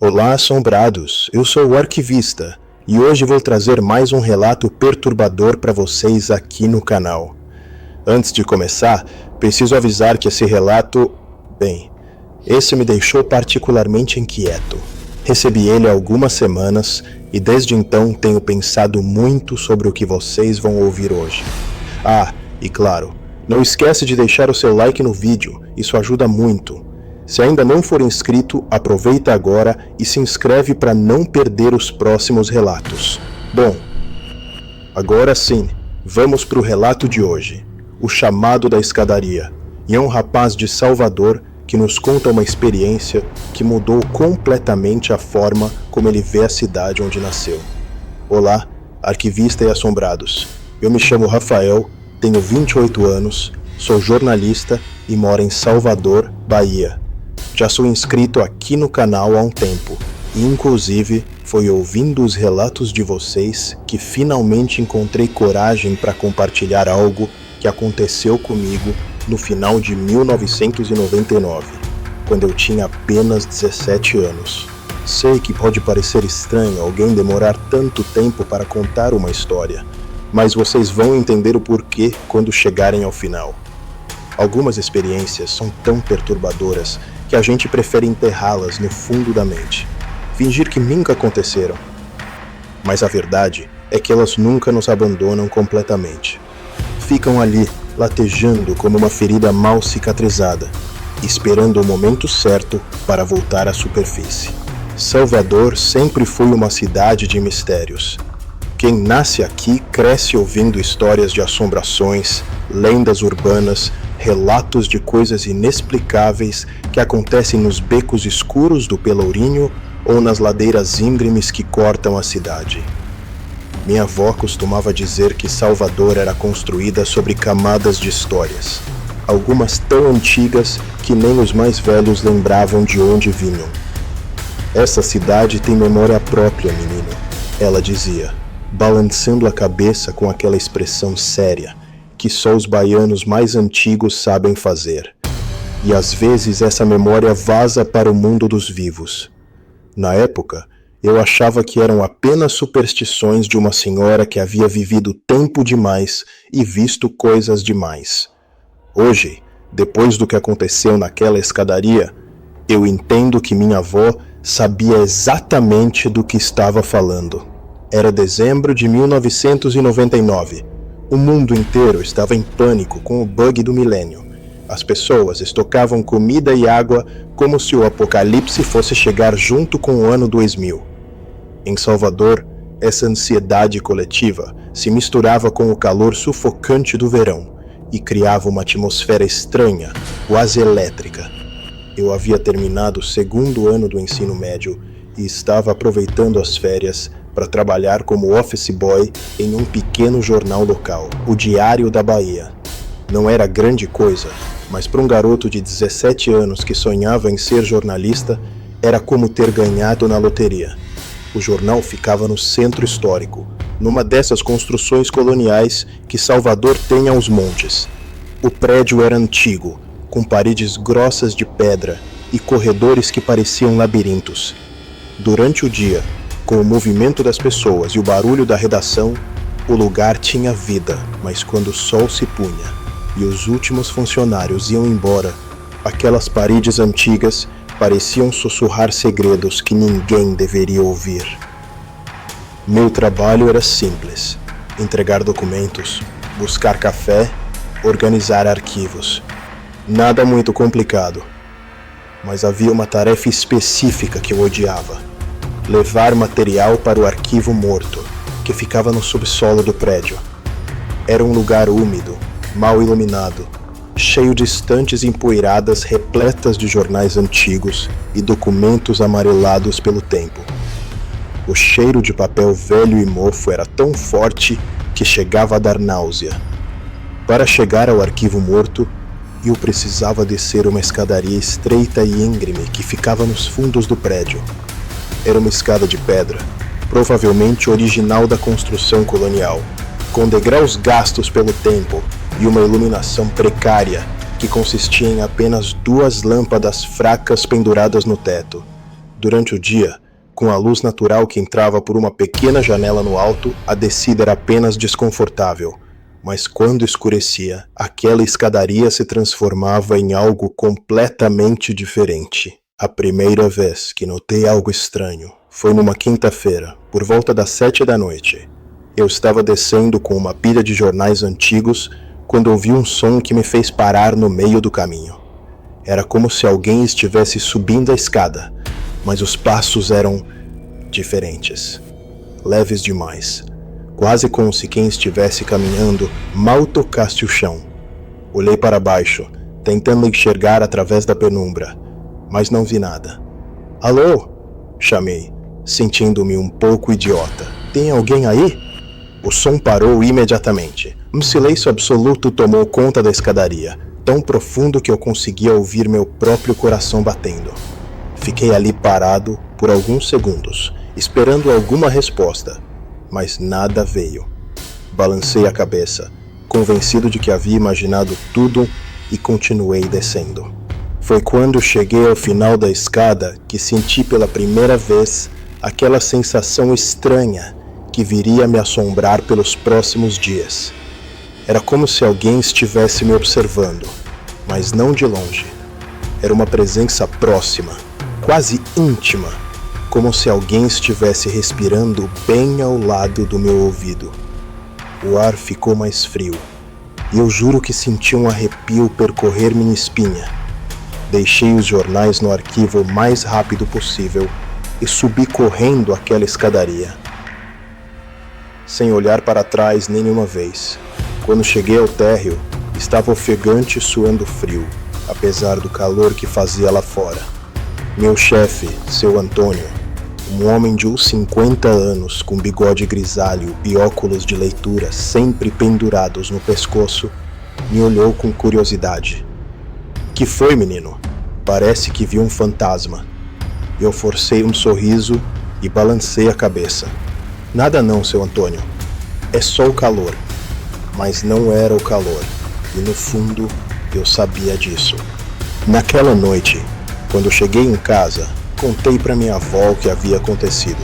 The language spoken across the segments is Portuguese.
Olá, assombrados! Eu sou o Arquivista e hoje vou trazer mais um relato perturbador para vocês aqui no canal. Antes de começar, preciso avisar que esse relato... esse me deixou particularmente inquieto. Recebi ele há algumas semanas e desde então tenho pensado muito sobre o que vocês vão ouvir hoje. Ah, e claro, não esquece de deixar o seu like no vídeo, isso ajuda muito. Se ainda não for inscrito, aproveita agora e se inscreve para não perder os próximos relatos. Bom, agora sim, vamos para o relato de hoje. O Chamado da Escadaria. E é um rapaz de Salvador que nos conta uma experiência que mudou completamente a forma como ele vê a cidade onde nasceu. Olá, arquivista e assombrados. Eu me chamo Rafael, tenho 28 anos, sou jornalista e moro em Salvador, Bahia. Já sou inscrito aqui no canal há um tempo e inclusive foi ouvindo os relatos de vocês que finalmente encontrei coragem para compartilhar algo que aconteceu comigo no final de 1999, quando eu tinha apenas 17 anos. Sei que pode parecer estranho alguém demorar tanto tempo para contar uma história, mas vocês vão entender o porquê quando chegarem ao final. Algumas experiências são tão perturbadoras que a gente prefere enterrá-las no fundo da mente, fingir que nunca aconteceram. Mas a verdade é que elas nunca nos abandonam completamente. Ficam ali, latejando como uma ferida mal cicatrizada, esperando o momento certo para voltar à superfície. Salvador sempre foi uma cidade de mistérios. Quem nasce aqui cresce ouvindo histórias de assombrações, lendas urbanas, relatos de coisas inexplicáveis que acontecem nos becos escuros do Pelourinho ou nas ladeiras íngremes que cortam a cidade. Minha avó costumava dizer que Salvador era construída sobre camadas de histórias, algumas tão antigas que nem os mais velhos lembravam de onde vinham. Essa cidade tem memória própria, menino, ela dizia, balançando a cabeça com aquela expressão séria que só os baianos mais antigos sabem fazer. E às vezes essa memória vaza para o mundo dos vivos. Na época, eu achava que eram apenas superstições de uma senhora que havia vivido tempo demais e visto coisas demais. Hoje, depois do que aconteceu naquela escadaria, eu entendo que minha avó sabia exatamente do que estava falando. Era dezembro de 1999. O mundo inteiro estava em pânico com o bug do milênio. As pessoas estocavam comida e água como se o apocalipse fosse chegar junto com o ano 2000. Em Salvador, essa ansiedade coletiva se misturava com o calor sufocante do verão e criava uma atmosfera estranha, quase elétrica. Eu havia terminado o segundo ano do ensino médio e estava aproveitando as férias para trabalhar como office boy em um pequeno jornal local, o Diário da Bahia. Não era grande coisa, mas para um garoto de 17 anos que sonhava em ser jornalista, era como ter ganhado na loteria. O jornal ficava no centro histórico, numa dessas construções coloniais que Salvador tem aos montes. O prédio era antigo, com paredes grossas de pedra e corredores que pareciam labirintos. Durante o dia, com o movimento das pessoas e o barulho da redação, o lugar tinha vida, mas quando o sol se punha e os últimos funcionários iam embora, aquelas paredes antigas pareciam sussurrar segredos que ninguém deveria ouvir. Meu trabalho era simples: entregar documentos, buscar café, organizar arquivos. Nada muito complicado. Mas havia uma tarefa específica que eu odiava: levar material para o arquivo morto, que ficava no subsolo do prédio. Era um lugar úmido, mal iluminado, cheio de estantes empoeiradas repletas de jornais antigos e documentos amarelados pelo tempo. O cheiro de papel velho e mofo era tão forte que chegava a dar náusea. Para chegar ao arquivo morto, eu precisava descer uma escadaria estreita e íngreme que ficava nos fundos do prédio. Era uma escada de pedra, provavelmente original da construção colonial, com degraus gastos pelo tempo e uma iluminação precária que consistia em apenas 2 lâmpadas fracas penduradas no teto. Durante o dia, com a luz natural que entrava por uma pequena janela no alto, a descida era apenas desconfortável. Mas quando escurecia, aquela escadaria se transformava em algo completamente diferente. A primeira vez que notei algo estranho foi numa quinta-feira, por volta das 7 da noite. Eu estava descendo com uma pilha de jornais antigos quando ouvi um som que me fez parar no meio do caminho. Era como se alguém estivesse subindo a escada, mas os passos eram diferentes, leves demais, quase como se quem estivesse caminhando mal tocasse o chão. Olhei para baixo, tentando enxergar através da penumbra, mas não vi nada. "Alô?" chamei, sentindo-me um pouco idiota. "Tem alguém aí?" O som parou imediatamente. Um silêncio absoluto tomou conta da escadaria, tão profundo que eu conseguia ouvir meu próprio coração batendo. Fiquei ali parado por alguns segundos, esperando alguma resposta, mas nada veio. Balancei a cabeça, convencido de que havia imaginado tudo, e continuei descendo. Foi quando cheguei ao final da escada que senti pela primeira vez aquela sensação estranha que viria a me assombrar pelos próximos dias. Era como se alguém estivesse me observando, mas não de longe. Era uma presença próxima, quase íntima, como se alguém estivesse respirando bem ao lado do meu ouvido. O ar ficou mais frio, e eu juro que senti um arrepio percorrer minha espinha. Deixei os jornais no arquivo o mais rápido possível e subi correndo aquela escadaria, sem olhar para trás nenhuma vez. Quando cheguei ao térreo, estava ofegante e suando frio, apesar do calor que fazia lá fora. Meu chefe, seu Antônio, um homem de uns 50 anos, com bigode grisalho e óculos de leitura sempre pendurados no pescoço, me olhou com curiosidade. "Que foi, menino? Parece que viu um fantasma." Eu forcei um sorriso e balancei a cabeça. "Nada não, seu Antônio. É só o calor." Mas não era o calor, e no fundo eu sabia disso. Naquela noite, quando cheguei em casa, contei para minha avó o que havia acontecido.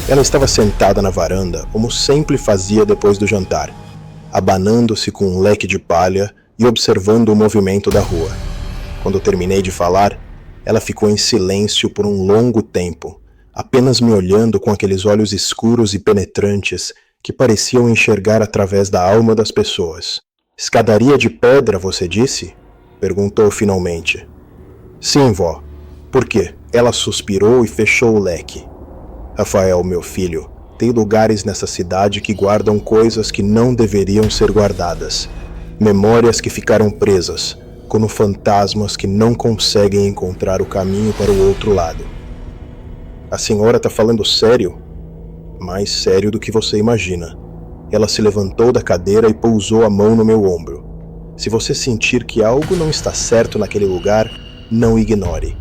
Ela estava sentada na varanda, como sempre fazia depois do jantar, abanando-se com um leque de palha e observando o movimento da rua. Quando terminei de falar, ela ficou em silêncio por um longo tempo, apenas me olhando com aqueles olhos escuros e penetrantes que pareciam enxergar através da alma das pessoas. "Escadaria de pedra, você disse?" perguntou finalmente. "Sim, vó. Por quê?" Ela suspirou e fechou o leque. "Rafael, meu filho, tem lugares nessa cidade que guardam coisas que não deveriam ser guardadas. Memórias que ficaram presas, como fantasmas que não conseguem encontrar o caminho para o outro lado." "A senhora está falando sério?" "Mais sério do que você imagina." Ela se levantou da cadeira e pousou a mão no meu ombro. "Se você sentir que algo não está certo naquele lugar, não ignore.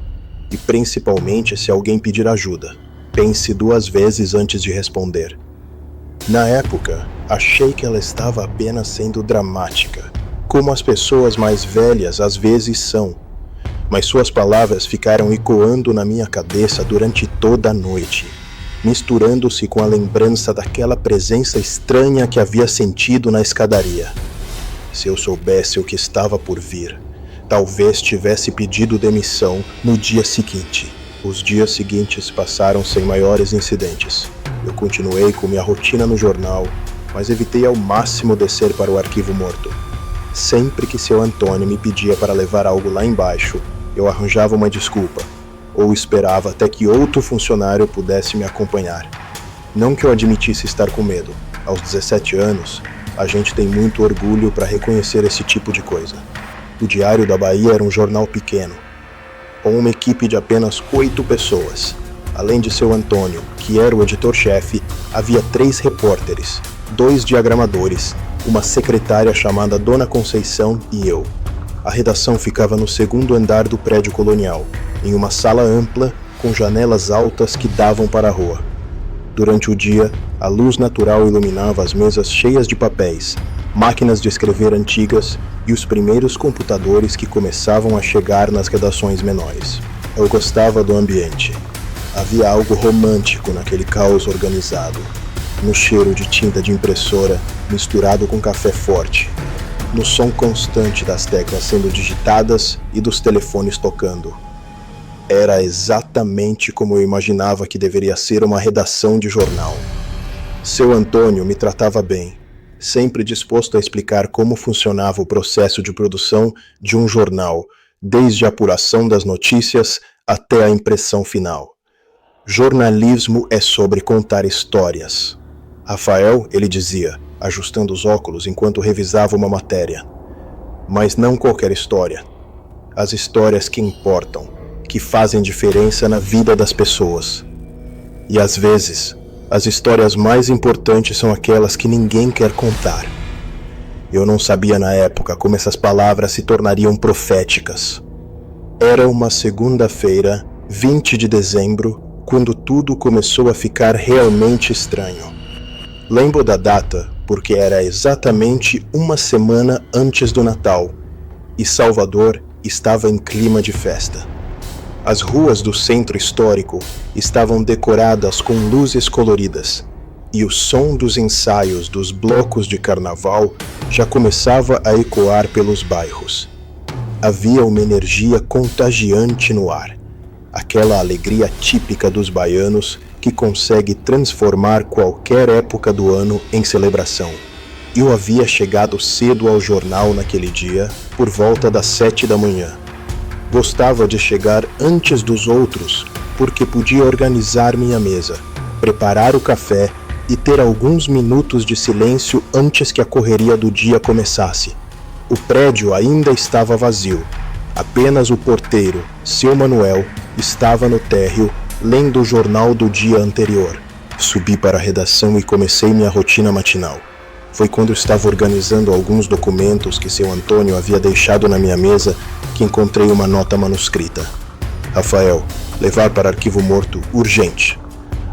E principalmente se alguém pedir ajuda, pense 2 vezes antes de responder." Na época, achei que ela estava apenas sendo dramática, como as pessoas mais velhas às vezes são. Mas suas palavras ficaram ecoando na minha cabeça durante toda a noite, misturando-se com a lembrança daquela presença estranha que havia sentido na escadaria. Se eu soubesse o que estava por vir, talvez tivesse pedido demissão no dia seguinte. Os dias seguintes passaram sem maiores incidentes. Eu continuei com minha rotina no jornal, mas evitei ao máximo descer para o arquivo morto. Sempre que seu Antônio me pedia para levar algo lá embaixo, eu arranjava uma desculpa, ou esperava até que outro funcionário pudesse me acompanhar. Não que eu admitisse estar com medo. Aos 17 anos, a gente tem muito orgulho para reconhecer esse tipo de coisa. O Diário da Bahia era um jornal pequeno, com uma equipe de apenas 8 pessoas. Além de seu Antônio, que era o editor-chefe, havia 3 repórteres, 2 diagramadores, uma secretária chamada Dona Conceição e eu. A redação ficava no 2º andar do prédio colonial, em uma sala ampla com janelas altas que davam para a rua. Durante o dia, a luz natural iluminava as mesas cheias de papéis, máquinas de escrever antigas e os primeiros computadores que começavam a chegar nas redações menores. Eu gostava do ambiente. Havia algo romântico naquele caos organizado, no cheiro de tinta de impressora misturado com café forte, no som constante das teclas sendo digitadas e dos telefones tocando. Era exatamente como eu imaginava que deveria ser uma redação de jornal. Seu Antônio me tratava bem, sempre disposto a explicar como funcionava o processo de produção de um jornal, desde a apuração das notícias até a impressão final. Jornalismo é sobre contar histórias. Rafael, ele dizia, ajustando os óculos enquanto revisava uma matéria. Mas não qualquer história. As histórias que importam, que fazem diferença na vida das pessoas. E às vezes, as histórias mais importantes são aquelas que ninguém quer contar. Eu não sabia na época como essas palavras se tornariam proféticas. Era uma segunda-feira, 20 de dezembro, quando tudo começou a ficar realmente estranho. Lembro da data porque era exatamente uma semana antes do Natal, e Salvador estava em clima de festa. As ruas do centro histórico estavam decoradas com luzes coloridas, e o som dos ensaios dos blocos de carnaval já começava a ecoar pelos bairros. Havia uma energia contagiante no ar. Aquela alegria típica dos baianos que consegue transformar qualquer época do ano em celebração. Eu havia chegado cedo ao jornal naquele dia, por volta das 7 da manhã. Gostava de chegar antes dos outros, porque podia organizar minha mesa, preparar o café e ter alguns minutos de silêncio antes que a correria do dia começasse. O prédio ainda estava vazio. Apenas o porteiro, seu Manuel, estava no térreo, lendo o jornal do dia anterior. Subi para a redação e comecei minha rotina matinal. Foi quando estava organizando alguns documentos que seu Antônio havia deixado na minha mesa que encontrei uma nota manuscrita. Rafael, levar para arquivo morto urgente.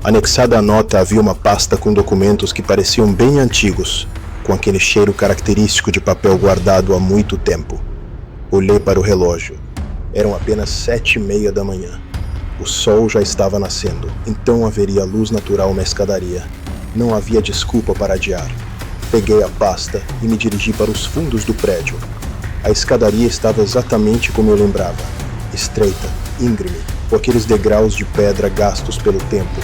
Anexada à nota havia uma pasta com documentos que pareciam bem antigos, com aquele cheiro característico de papel guardado há muito tempo. Olhei para o relógio. Eram apenas 7:30 da manhã. O sol já estava nascendo, então haveria luz natural na escadaria. Não havia desculpa para adiar. Peguei a pasta e me dirigi para os fundos do prédio. A escadaria estava exatamente como eu lembrava. Estreita, íngreme, com aqueles degraus de pedra gastos pelo tempo.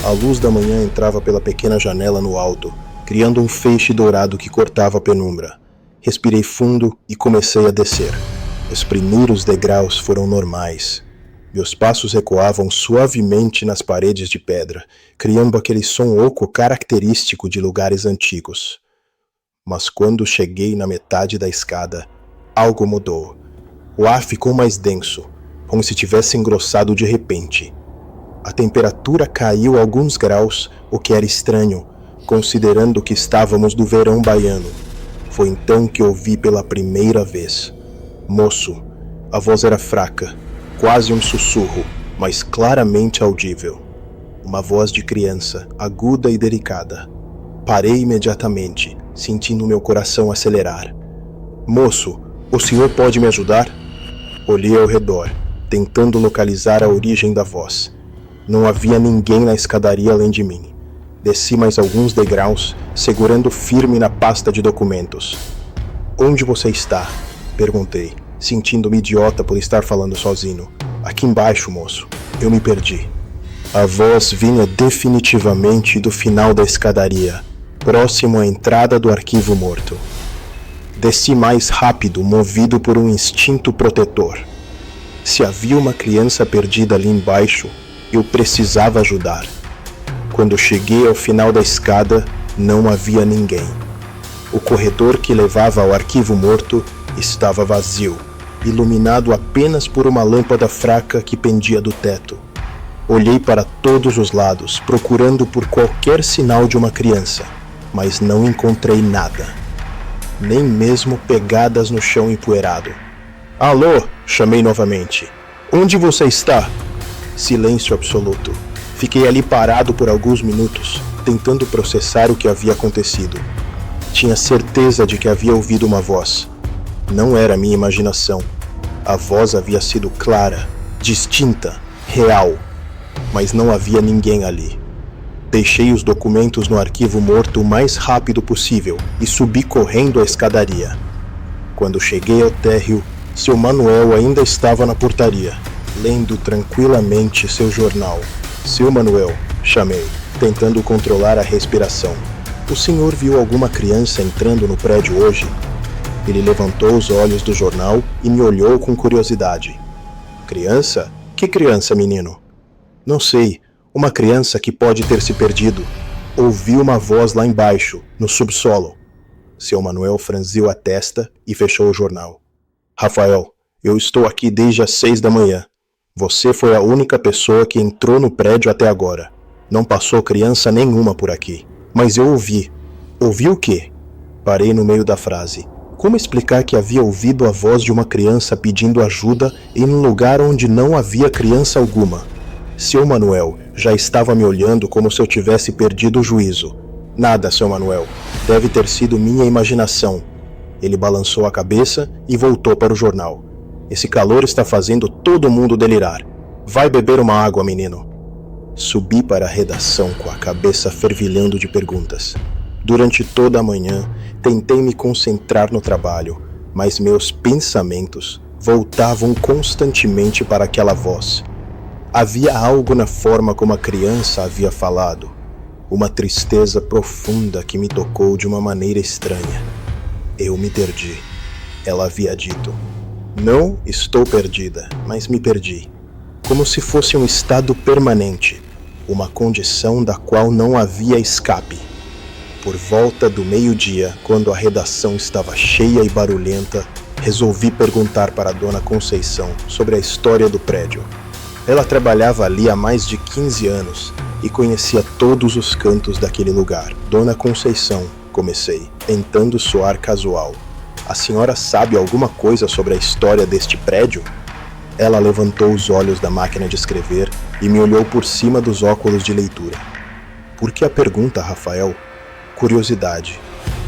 A luz da manhã entrava pela pequena janela no alto, criando um feixe dourado que cortava a penumbra. Respirei fundo e comecei a descer. Os primeiros degraus foram normais. Meus passos ecoavam suavemente nas paredes de pedra, criando aquele som oco característico de lugares antigos. Mas quando cheguei na metade da escada, algo mudou. O ar ficou mais denso, como se tivesse engrossado de repente. A temperatura caiu alguns graus, o que era estranho, considerando que estávamos no verão baiano. Foi então que ouvi pela primeira vez. Moço, a voz era fraca, quase um sussurro, mas claramente audível. Uma voz de criança, aguda e delicada. Parei imediatamente, sentindo meu coração acelerar. Moço, o senhor pode me ajudar? Olhei ao redor, tentando localizar a origem da voz. Não havia ninguém na escadaria além de mim. Desci mais alguns degraus, segurando firme na pasta de documentos. Onde você está? Perguntei, sentindo-me idiota por estar falando sozinho. Aqui embaixo, moço. Eu me perdi. A voz vinha definitivamente do final da escadaria, próximo à entrada do arquivo morto. Desci mais rápido, movido por um instinto protetor. Se havia uma criança perdida ali embaixo, eu precisava ajudar. Quando cheguei ao final da escada, não havia ninguém. O corredor que levava ao arquivo morto estava vazio, iluminado apenas por uma lâmpada fraca que pendia do teto. Olhei para todos os lados, procurando por qualquer sinal de uma criança, mas não encontrei nada. Nem mesmo pegadas no chão empoeirado. Alô? Chamei novamente. Onde você está? Silêncio absoluto. Fiquei ali parado por alguns minutos, tentando processar o que havia acontecido. Tinha certeza de que havia ouvido uma voz. Não era minha imaginação. A voz havia sido clara, distinta, real. mas não havia ninguém ali. Deixei os documentos no arquivo morto o mais rápido possível e subi correndo a escadaria. Quando cheguei ao térreo, seu Manuel ainda estava na portaria, lendo tranquilamente seu jornal. Seu Manuel, chamei, tentando controlar a respiração. O senhor viu alguma criança entrando no prédio hoje? Ele levantou os olhos do jornal e me olhou com curiosidade. Criança? Que criança, menino? Não sei, uma criança que pode ter se perdido. Ouvi uma voz lá embaixo, no subsolo. Seu Manuel franziu a testa e fechou o jornal. Rafael, eu estou aqui desde as 6 da manhã. Você foi a única pessoa que entrou no prédio até agora. Não passou criança nenhuma por aqui. Mas eu ouvi. Ouvi o quê? Parei no meio da frase. Como explicar que havia ouvido a voz de uma criança pedindo ajuda em um lugar onde não havia criança alguma? Seu Manuel já estava me olhando como se eu tivesse perdido o juízo. Nada, seu Manuel. Deve ter sido minha imaginação. Ele balançou a cabeça e voltou para o jornal. Esse calor está fazendo todo mundo delirar. Vai beber uma água, menino. Subi para a redação com a cabeça fervilhando de perguntas. Durante toda a manhã, tentei me concentrar no trabalho, mas meus pensamentos voltavam constantemente para aquela voz. Havia algo na forma como a criança havia falado, uma tristeza profunda que me tocou de uma maneira estranha. Eu me perdi. Ela havia dito. Não estou perdida, mas me perdi. Como se fosse um estado permanente, uma condição da qual não havia escape. Por volta do meio-dia, quando a redação estava cheia e barulhenta, resolvi perguntar para a Dona Conceição sobre a história do prédio. Ela trabalhava ali há mais de 15 anos e conhecia todos os cantos daquele lugar. Dona Conceição, comecei, tentando soar casual. A senhora sabe alguma coisa sobre a história deste prédio? Ela levantou os olhos da máquina de escrever e me olhou por cima dos óculos de leitura. Por que a pergunta, Rafael? Curiosidade.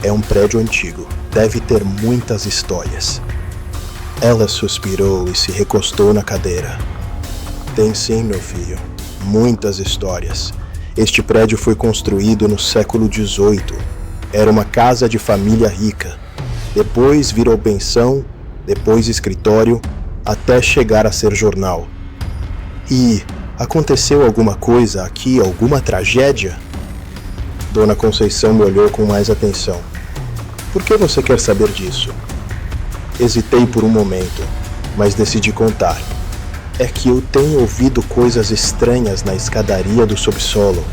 É um prédio antigo. Deve ter muitas histórias. Ela suspirou e se recostou na cadeira. Tem sim, meu filho. Muitas histórias. Este prédio foi construído no século XVIII. Era uma casa de família rica. Depois virou pensão, depois escritório, até chegar a ser jornal. E aconteceu alguma coisa aqui, alguma tragédia? Dona Conceição me olhou com mais atenção. Por que você quer saber disso? Hesitei por um momento, mas decidi contar. É que eu tenho ouvido coisas estranhas na escadaria do subsolo.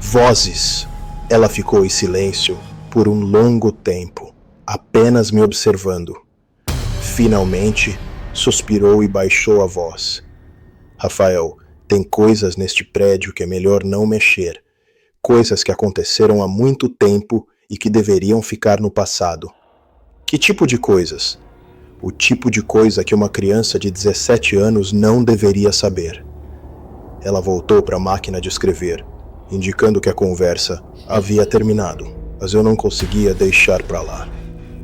Vozes. Ela ficou em silêncio por um longo tempo, apenas me observando. Finalmente, suspirou e baixou a voz. Rafael, tem coisas neste prédio que é melhor não mexer. Coisas que aconteceram há muito tempo e que deveriam ficar no passado. Que tipo de coisas? O tipo de coisa que uma criança de 17 anos não deveria saber. Ela voltou para a máquina de escrever, indicando que a conversa havia terminado, mas eu não conseguia deixar para lá.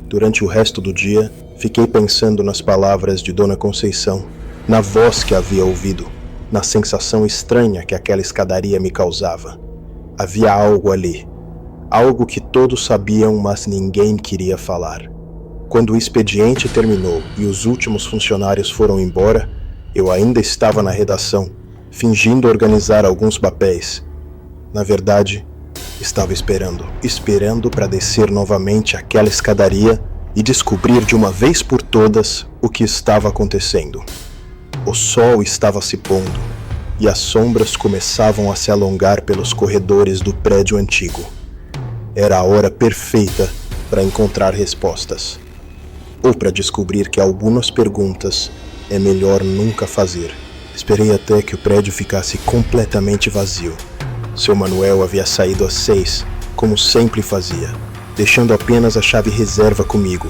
Durante o resto do dia, fiquei pensando nas palavras de Dona Conceição, na voz que havia ouvido, na sensação estranha que aquela escadaria me causava. Havia algo ali, algo que todos sabiam, mas ninguém queria falar. Quando o expediente terminou e os últimos funcionários foram embora, eu ainda estava na redação, fingindo organizar alguns papéis. Na verdade, estava esperando para descer novamente aquela escadaria e descobrir de uma vez por todas o que estava acontecendo. O sol estava se pondo e as sombras começavam a se alongar pelos corredores do prédio antigo. Era a hora perfeita para encontrar respostas, ou para descobrir que algumas perguntas é melhor nunca fazer. Esperei até que o prédio ficasse completamente vazio. Seu Manuel havia saído às 6, como sempre fazia, deixando apenas a chave reserva comigo,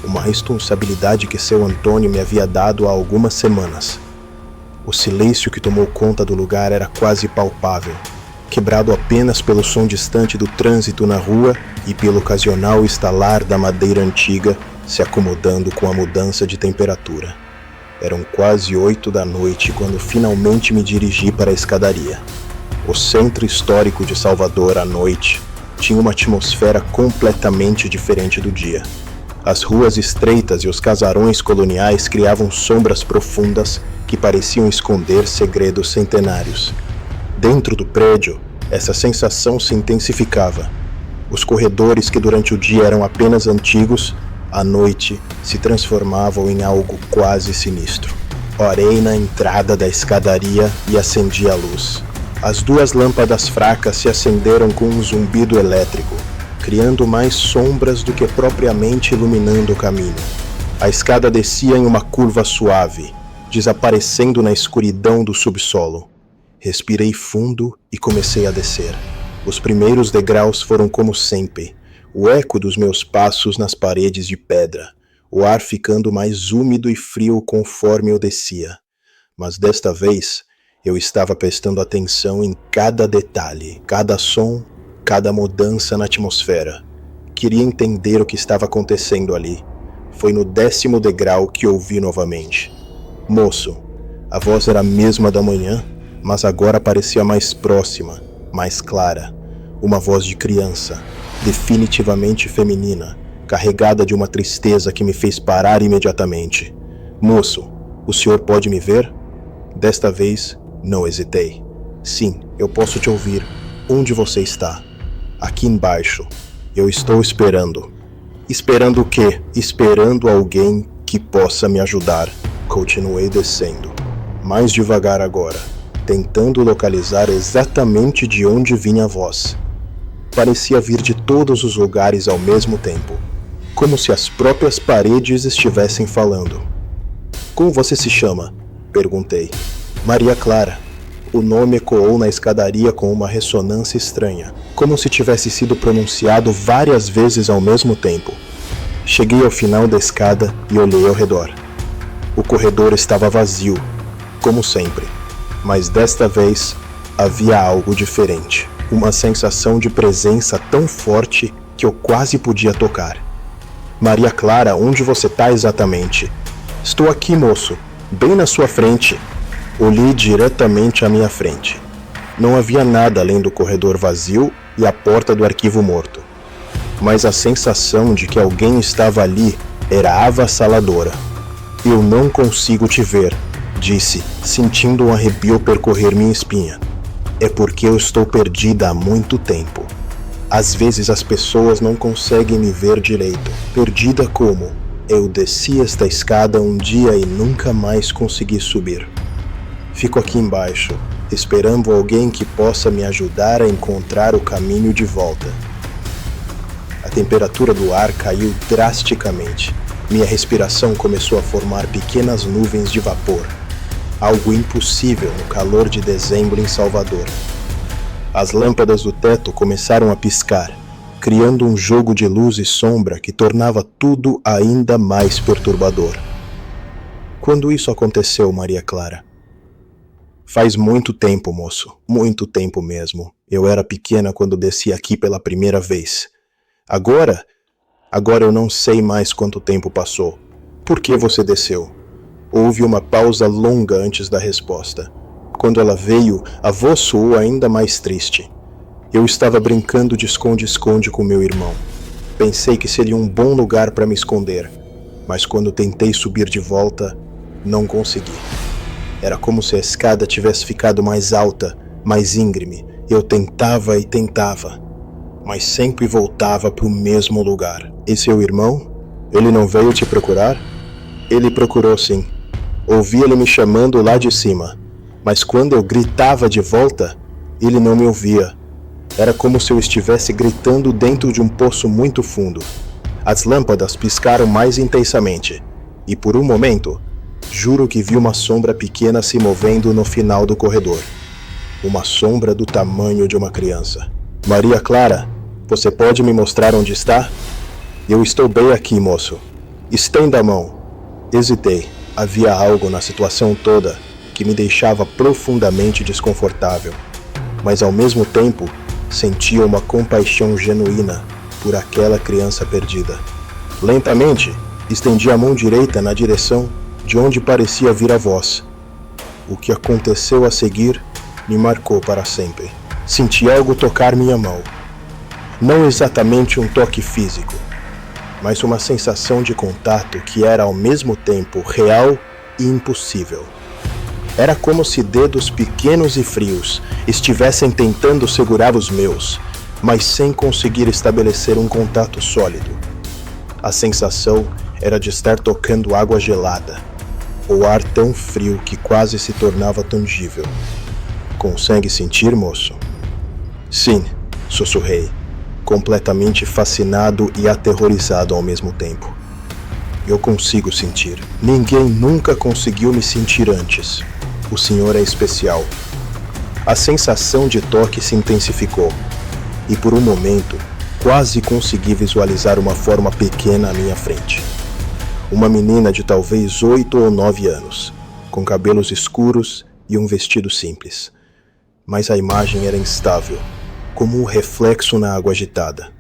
uma responsabilidade que seu Antônio me havia dado há algumas semanas. O silêncio que tomou conta do lugar era quase palpável, quebrado apenas pelo som distante do trânsito na rua e pelo ocasional estalar da madeira antiga se acomodando com a mudança de temperatura. Eram quase 8 da noite quando finalmente me dirigi para a escadaria. O centro histórico de Salvador, à noite, tinha uma atmosfera completamente diferente do dia. As ruas estreitas e os casarões coloniais criavam sombras profundas que pareciam esconder segredos centenários. Dentro do prédio, essa sensação se intensificava. Os corredores que durante o dia eram apenas antigos, à noite se transformavam em algo quase sinistro. Orei na entrada da escadaria e acendi a luz. As 2 lâmpadas fracas se acenderam com um zumbido elétrico, criando mais sombras do que propriamente iluminando o caminho. A escada descia em uma curva suave, desaparecendo na escuridão do subsolo. Respirei fundo e comecei a descer. Os primeiros degraus foram como sempre, o eco dos meus passos nas paredes de pedra, o ar ficando mais úmido e frio conforme eu descia. Mas desta vez, eu estava prestando atenção em cada detalhe, cada som, cada mudança na atmosfera. Queria entender o que estava acontecendo ali. Foi no 10º degrau que ouvi novamente. Moço, a voz era a mesma da manhã, mas agora parecia mais próxima, mais clara. Uma voz de criança, definitivamente feminina, carregada de uma tristeza que me fez parar imediatamente. Moço, o senhor pode me ver? Desta vez, não hesitei. Sim, eu posso te ouvir. Onde você está? Aqui embaixo. Eu estou esperando. Esperando o quê? Esperando alguém que possa me ajudar. Continuei descendo, mais devagar agora, tentando localizar exatamente de onde vinha a voz. Parecia vir de todos os lugares ao mesmo tempo, como se as próprias paredes estivessem falando. Como você se chama? Perguntei. Maria Clara. O nome ecoou na escadaria com uma ressonância estranha, como se tivesse sido pronunciado várias vezes ao mesmo tempo. Cheguei ao final da escada e olhei ao redor. O corredor estava vazio, como sempre, mas desta vez havia algo diferente. Uma sensação de presença tão forte que eu quase podia tocar. Maria Clara, onde você está exatamente? Estou aqui, moço, bem na sua frente. Olhei diretamente à minha frente. Não havia nada além do corredor vazio e a porta do arquivo morto. Mas a sensação de que alguém estava ali era avassaladora. Eu não consigo te ver, disse, sentindo um arrepio percorrer minha espinha. É porque eu estou perdida há muito tempo. Às vezes as pessoas não conseguem me ver direito. Perdida como? Eu desci esta escada um dia e nunca mais consegui subir. Fico aqui embaixo, esperando alguém que possa me ajudar a encontrar o caminho de volta. A temperatura do ar caiu drasticamente. Minha respiração começou a formar pequenas nuvens de vapor. Algo impossível no calor de dezembro em Salvador. As lâmpadas do teto começaram a piscar, criando um jogo de luz e sombra que tornava tudo ainda mais perturbador. Quando isso aconteceu, Maria Clara? Faz muito tempo, moço. Muito tempo mesmo. Eu era pequena quando desci aqui pela primeira vez. Agora eu não sei mais quanto tempo passou. Por que você desceu? Houve uma pausa longa antes da resposta. Quando ela veio, a voz soou ainda mais triste. Eu estava brincando de esconde-esconde com meu irmão. Pensei que seria um bom lugar para me esconder, mas quando tentei subir de volta, não consegui. Era como se a escada tivesse ficado mais alta, mais íngreme. Eu tentava e tentava, mas sempre voltava para o mesmo lugar. E seu irmão? Ele não veio te procurar? Ele procurou sim. Ouvi ele me chamando lá de cima, mas quando eu gritava de volta, ele não me ouvia. Era como se eu estivesse gritando dentro de um poço muito fundo. As lâmpadas piscaram mais intensamente, e por um momento, juro que vi uma sombra pequena se movendo no final do corredor. Uma sombra do tamanho de uma criança. Maria Clara, você pode me mostrar onde está? Eu estou bem aqui, moço. Estenda a mão. Hesitei. Havia algo na situação toda que me deixava profundamente desconfortável, mas ao mesmo tempo sentia uma compaixão genuína por aquela criança perdida. Lentamente, estendi a mão direita na direção de onde parecia vir a voz. O que aconteceu a seguir me marcou para sempre. Senti algo tocar minha mão. Não exatamente um toque físico, mas uma sensação de contato que era ao mesmo tempo real e impossível. Era como se dedos pequenos e frios estivessem tentando segurar os meus, mas sem conseguir estabelecer um contato sólido. A sensação era de estar tocando água gelada, ou ar tão frio que quase se tornava tangível. Consegue sentir, moço? Sim, sussurrei, completamente fascinado e aterrorizado ao mesmo tempo. Eu consigo sentir. Ninguém nunca conseguiu me sentir antes. O senhor é especial. A sensação de toque se intensificou, e por um momento, quase consegui visualizar uma forma pequena à minha frente. Uma menina de talvez 8 ou 9 anos, com cabelos escuros e um vestido simples. Mas a imagem era instável, como um reflexo na água agitada.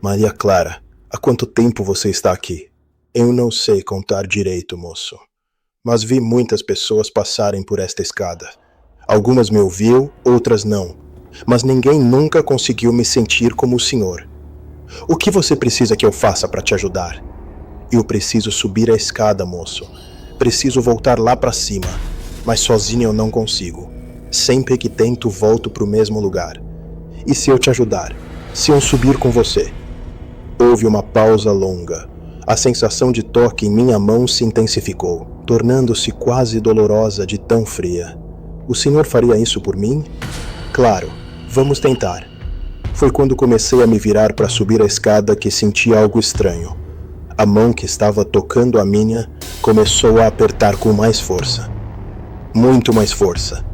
Maria Clara, há quanto tempo você está aqui? Eu não sei contar direito, moço. Mas vi muitas pessoas passarem por esta escada. Algumas me ouviram, outras não. Mas ninguém nunca conseguiu me sentir como o senhor. O que você precisa que eu faça para te ajudar? Eu preciso subir a escada, moço. Preciso voltar lá para cima. Mas sozinho eu não consigo. Sempre que tento, volto para o mesmo lugar. E se eu te ajudar? Se eu subir com você? Houve uma pausa longa. A sensação de toque em minha mão se intensificou, tornando-se quase dolorosa de tão fria. O senhor faria isso por mim? Claro, vamos tentar. Foi quando comecei a me virar para subir a escada que senti algo estranho. A mão que estava tocando a minha começou a apertar com mais força. Muito mais força.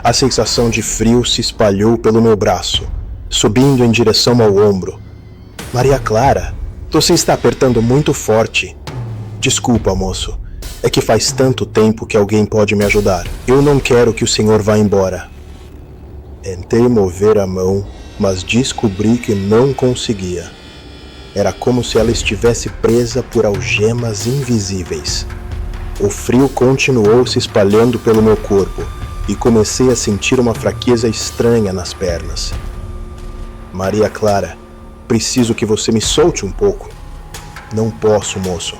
A sensação de frio se espalhou pelo meu braço, subindo em direção ao ombro. Maria Clara, você está apertando muito forte. Desculpa, moço. É que faz tanto tempo que alguém pode me ajudar. Eu não quero que o senhor vá embora. Tentei mover a mão, mas descobri que não conseguia. Era como se ela estivesse presa por algemas invisíveis. O frio continuou se espalhando pelo meu corpo e comecei a sentir uma fraqueza estranha nas pernas. Maria Clara, preciso que você me solte um pouco. Não posso, moço.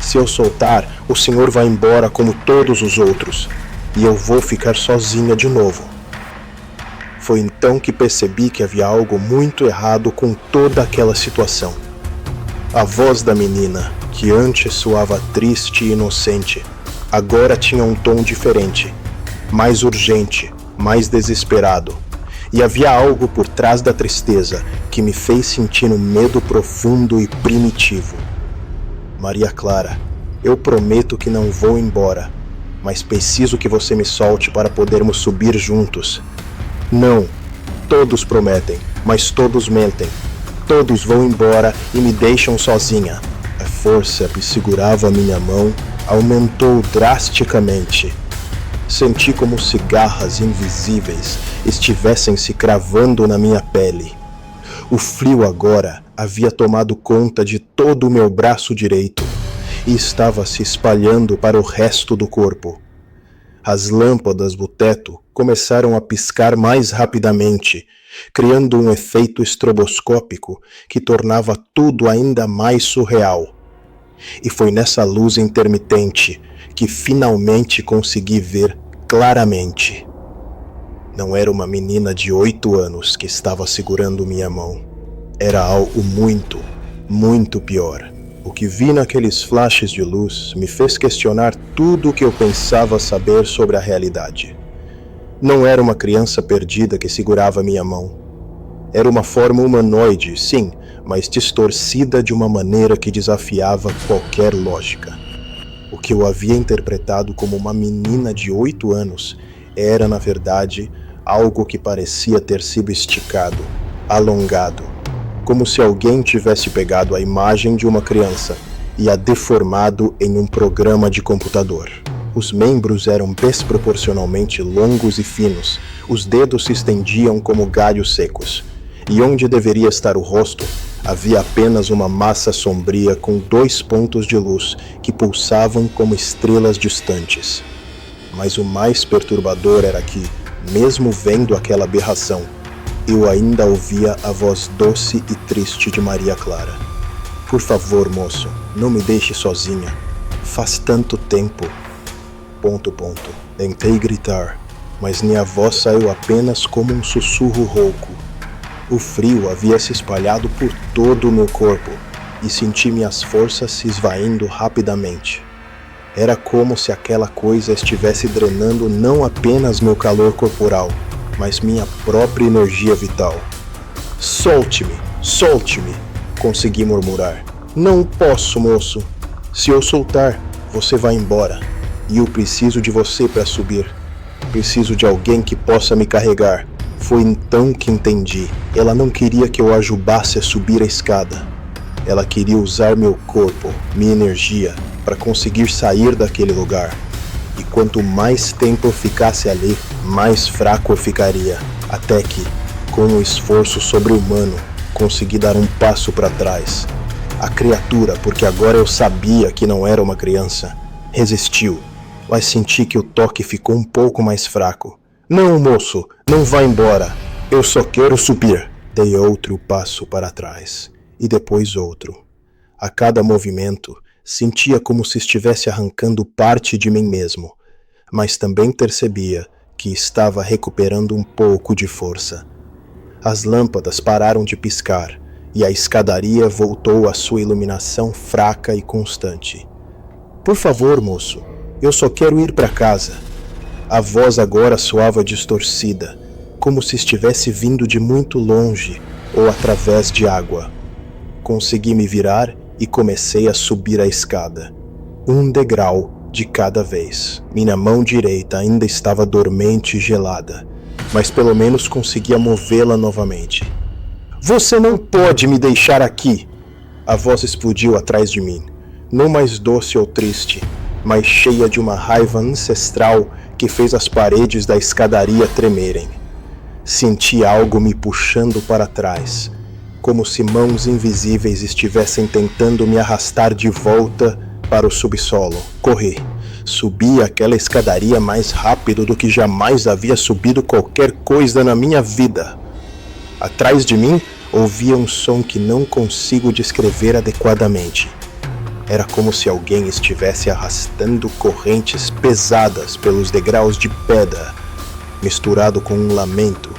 Se eu soltar, o senhor vai embora como todos os outros, e eu vou ficar sozinha de novo. Foi então que percebi que havia algo muito errado com toda aquela situação. A voz da menina, que antes soava triste e inocente, agora tinha um tom diferente, mais urgente, mais desesperado. E havia algo por trás da tristeza que me fez sentir um medo profundo e primitivo. Maria Clara, eu prometo que não vou embora, mas preciso que você me solte para podermos subir juntos. Não, todos prometem, mas todos mentem. Todos vão embora e me deixam sozinha. A força que segurava minha mão aumentou drasticamente. Senti como se garras invisíveis estivessem se cravando na minha pele. O frio agora havia tomado conta de todo o meu braço direito e estava se espalhando para o resto do corpo. As lâmpadas do teto começaram a piscar mais rapidamente, criando um efeito estroboscópico que tornava tudo ainda mais surreal. E foi nessa luz intermitente que finalmente consegui ver claramente. Não era uma menina de 8 anos que estava segurando minha mão. Era algo muito, muito pior. O que vi naqueles flashes de luz me fez questionar tudo o que eu pensava saber sobre a realidade. Não era uma criança perdida que segurava minha mão. Era uma forma humanoide, sim, mas distorcida de uma maneira que desafiava qualquer lógica. O que eu havia interpretado como uma menina de 8 anos era, na verdade, algo que parecia ter sido esticado, alongado, como se alguém tivesse pegado a imagem de uma criança e a deformado em um programa de computador. Os membros eram desproporcionalmente longos e finos, os dedos se estendiam como galhos secos, e onde deveria estar o rosto, Havia apenas uma massa sombria com 2 pontos de luz que pulsavam como estrelas distantes. Mas o mais perturbador era que, mesmo vendo aquela aberração, eu ainda ouvia a voz doce e triste de Maria Clara. Por favor, moço, não me deixe sozinha. Faz tanto tempo. ... Tentei gritar, mas minha voz saiu apenas como um sussurro rouco. O frio havia se espalhado por todo o meu corpo e senti minhas forças se esvaindo rapidamente. Era como se aquela coisa estivesse drenando não apenas meu calor corporal, mas minha própria energia vital. Solte-me, solte-me, consegui murmurar. Não posso, moço. Se eu soltar, você vai embora. E eu preciso de você para subir. Preciso de alguém que possa me carregar. Foi então que entendi. Ela não queria que eu a ajudasse a subir a escada. Ela queria usar meu corpo, minha energia, para conseguir sair daquele lugar. E quanto mais tempo eu ficasse ali, mais fraco eu ficaria. Até que, com um esforço sobre-humano, consegui dar um passo para trás. A criatura, porque agora eu sabia que não era uma criança, resistiu, mas senti que o toque ficou um pouco mais fraco. Não, moço, não vá embora. Eu só quero subir. Dei outro passo para trás, e depois outro. A cada movimento, sentia como se estivesse arrancando parte de mim mesmo, mas também percebia que estava recuperando um pouco de força. As lâmpadas pararam de piscar, e a escadaria voltou à sua iluminação fraca e constante. Por favor, moço, eu só quero ir para casa. A voz agora soava distorcida, como se estivesse vindo de muito longe ou através de água. Consegui me virar e comecei a subir a escada, um degrau de cada vez. Minha mão direita ainda estava dormente e gelada, mas pelo menos conseguia movê-la novamente. Você não pode me deixar aqui! A voz explodiu atrás de mim, não mais doce ou triste, mas cheia de uma raiva ancestral que fez as paredes da escadaria tremerem. Senti algo me puxando para trás, como se mãos invisíveis estivessem tentando me arrastar de volta para o subsolo. Corri. Subi aquela escadaria mais rápido do que jamais havia subido qualquer coisa na minha vida. Atrás de mim, ouvia um som que não consigo descrever adequadamente. Era como se alguém estivesse arrastando correntes pesadas pelos degraus de pedra, misturado com um lamento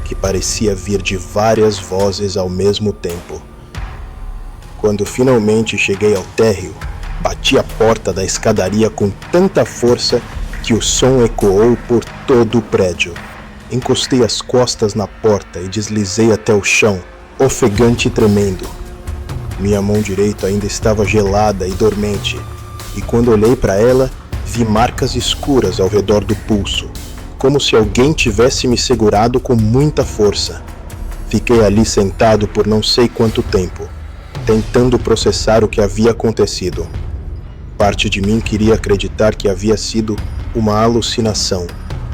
que parecia vir de várias vozes ao mesmo tempo. Quando finalmente cheguei ao térreo, bati a porta da escadaria com tanta força que o som ecoou por todo o prédio. Encostei as costas na porta e deslizei até o chão, ofegante e tremendo. Minha mão direita ainda estava gelada e dormente, e quando olhei para ela, vi marcas escuras ao redor do pulso, como se alguém tivesse me segurado com muita força. Fiquei ali sentado por não sei quanto tempo, tentando processar o que havia acontecido. Parte de mim queria acreditar que havia sido uma alucinação,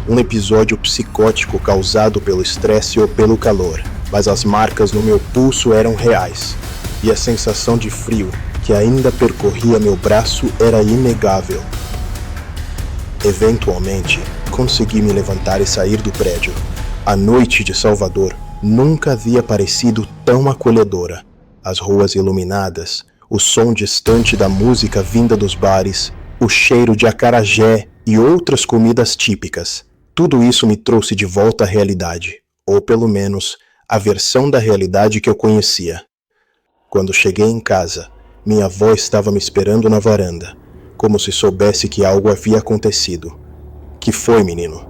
um episódio psicótico causado pelo estresse ou pelo calor, mas as marcas no meu pulso eram reais, e a sensação de frio que ainda percorria meu braço era inegável. Eventualmente, consegui me levantar e sair do prédio. A noite de Salvador nunca havia parecido tão acolhedora. As ruas iluminadas, o som distante da música vinda dos bares, o cheiro de acarajé e outras comidas típicas. Tudo isso me trouxe de volta à realidade, ou pelo menos, a versão da realidade que eu conhecia. Quando cheguei em casa, minha avó estava me esperando na varanda, como se soubesse que algo havia acontecido. Que foi, menino?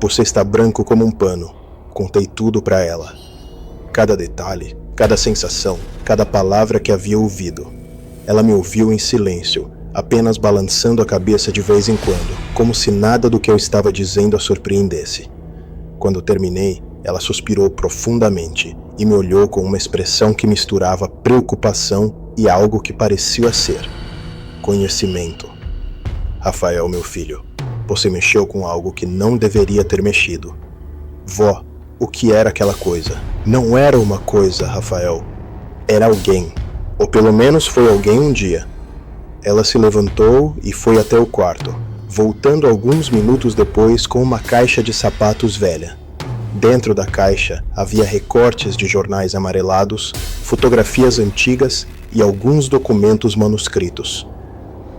Você está branco como um pano. Contei tudo para ela. Cada detalhe, cada sensação, cada palavra que havia ouvido. Ela me ouviu em silêncio, apenas balançando a cabeça de vez em quando, como se nada do que eu estava dizendo a surpreendesse. Quando terminei, ela suspirou profundamente e me olhou com uma expressão que misturava preocupação e algo que parecia ser conhecimento. Rafael, meu filho, você mexeu com algo que não deveria ter mexido. Vó, o que era aquela coisa? Não era uma coisa, Rafael. Era alguém, ou pelo menos foi alguém um dia. Ela se levantou e foi até o quarto, voltando alguns minutos depois com uma caixa de sapatos velha. Dentro da caixa havia recortes de jornais amarelados, fotografias antigas e alguns documentos manuscritos.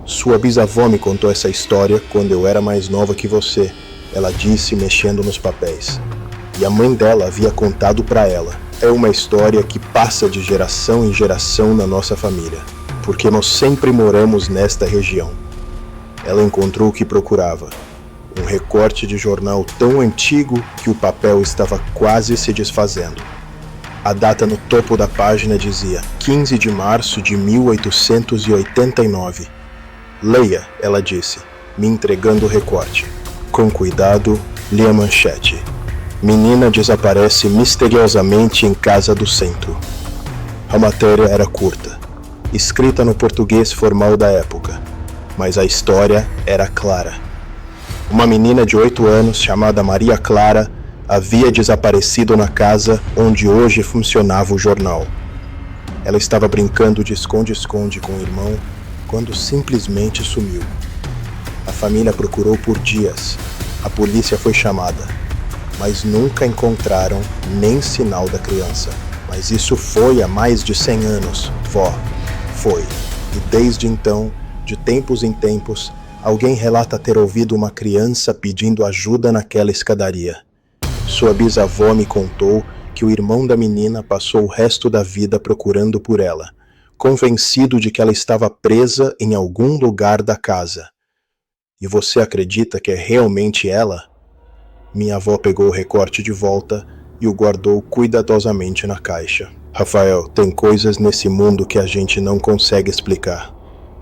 Sua bisavó me contou essa história quando eu era mais nova que você, ela disse mexendo nos papéis. E a mãe dela havia contado para ela. É uma história que passa de geração em geração na nossa família, porque nós sempre moramos nesta região. Ela encontrou o que procurava. Um recorte de jornal tão antigo que o papel estava quase se desfazendo. A data no topo da página dizia 15 de março de 1889. Leia, ela disse, me entregando o recorte. Com cuidado, li a manchete. Menina desaparece misteriosamente em casa do centro. A matéria era curta, escrita no português formal da época, mas a história era clara. Uma menina de 8 anos, chamada Maria Clara, havia desaparecido na casa onde hoje funcionava o jornal. Ela estava brincando de esconde-esconde com o irmão quando simplesmente sumiu. A família procurou por dias. A polícia foi chamada, mas nunca encontraram nem sinal da criança. Mas isso foi há mais de 100 anos, vó. Foi. E desde então, de tempos em tempos, alguém relata ter ouvido uma criança pedindo ajuda naquela escadaria. Sua bisavó me contou que o irmão da menina passou o resto da vida procurando por ela, convencido de que ela estava presa em algum lugar da casa. E você acredita que é realmente ela? Minha avó pegou o recorte de volta e o guardou cuidadosamente na caixa. Rafael, tem coisas nesse mundo que a gente não consegue explicar.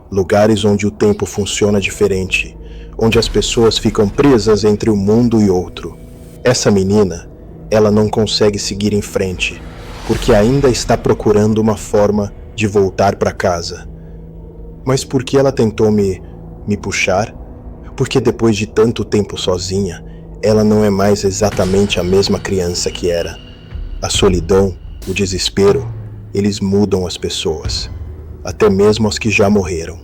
Lugares onde o tempo funciona diferente, onde as pessoas ficam presas entre um mundo e outro. Essa menina, ela não consegue seguir em frente, porque ainda está procurando uma forma de voltar para casa. Mas por que ela tentou me puxar? Porque depois de tanto tempo sozinha, ela não é mais exatamente a mesma criança que era. A solidão, o desespero, eles mudam as pessoas. Até mesmo as que já morreram.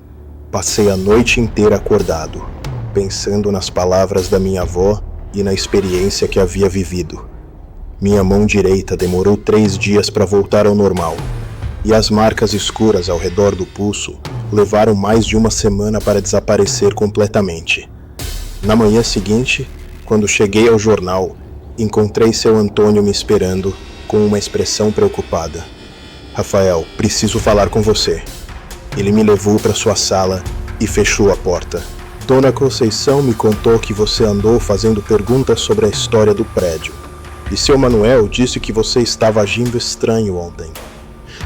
Passei a noite inteira acordado, pensando nas palavras da minha avó e na experiência que havia vivido. Minha mão direita demorou 3 dias para voltar ao normal, e as marcas escuras ao redor do pulso levaram mais de uma semana para desaparecer completamente. Na manhã seguinte, quando cheguei ao jornal, encontrei seu Antônio me esperando com uma expressão preocupada. Rafael, preciso falar com você. Ele me levou para sua sala e fechou a porta. Dona Conceição me contou que você andou fazendo perguntas sobre a história do prédio. E seu Manuel disse que você estava agindo estranho ontem.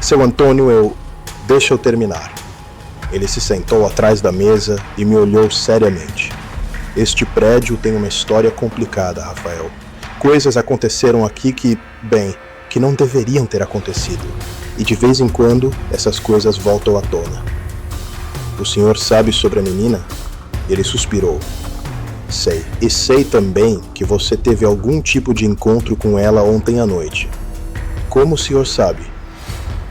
Seu Antônio, Deixa eu terminar. Ele se sentou atrás da mesa e me olhou seriamente. Este prédio tem uma história complicada, Rafael. Coisas aconteceram aqui que não deveriam ter acontecido. E de vez em quando, essas coisas voltam à tona. O senhor sabe sobre a menina? Ele suspirou. Sei. E sei também que você teve algum tipo de encontro com ela ontem à noite. Como o senhor sabe?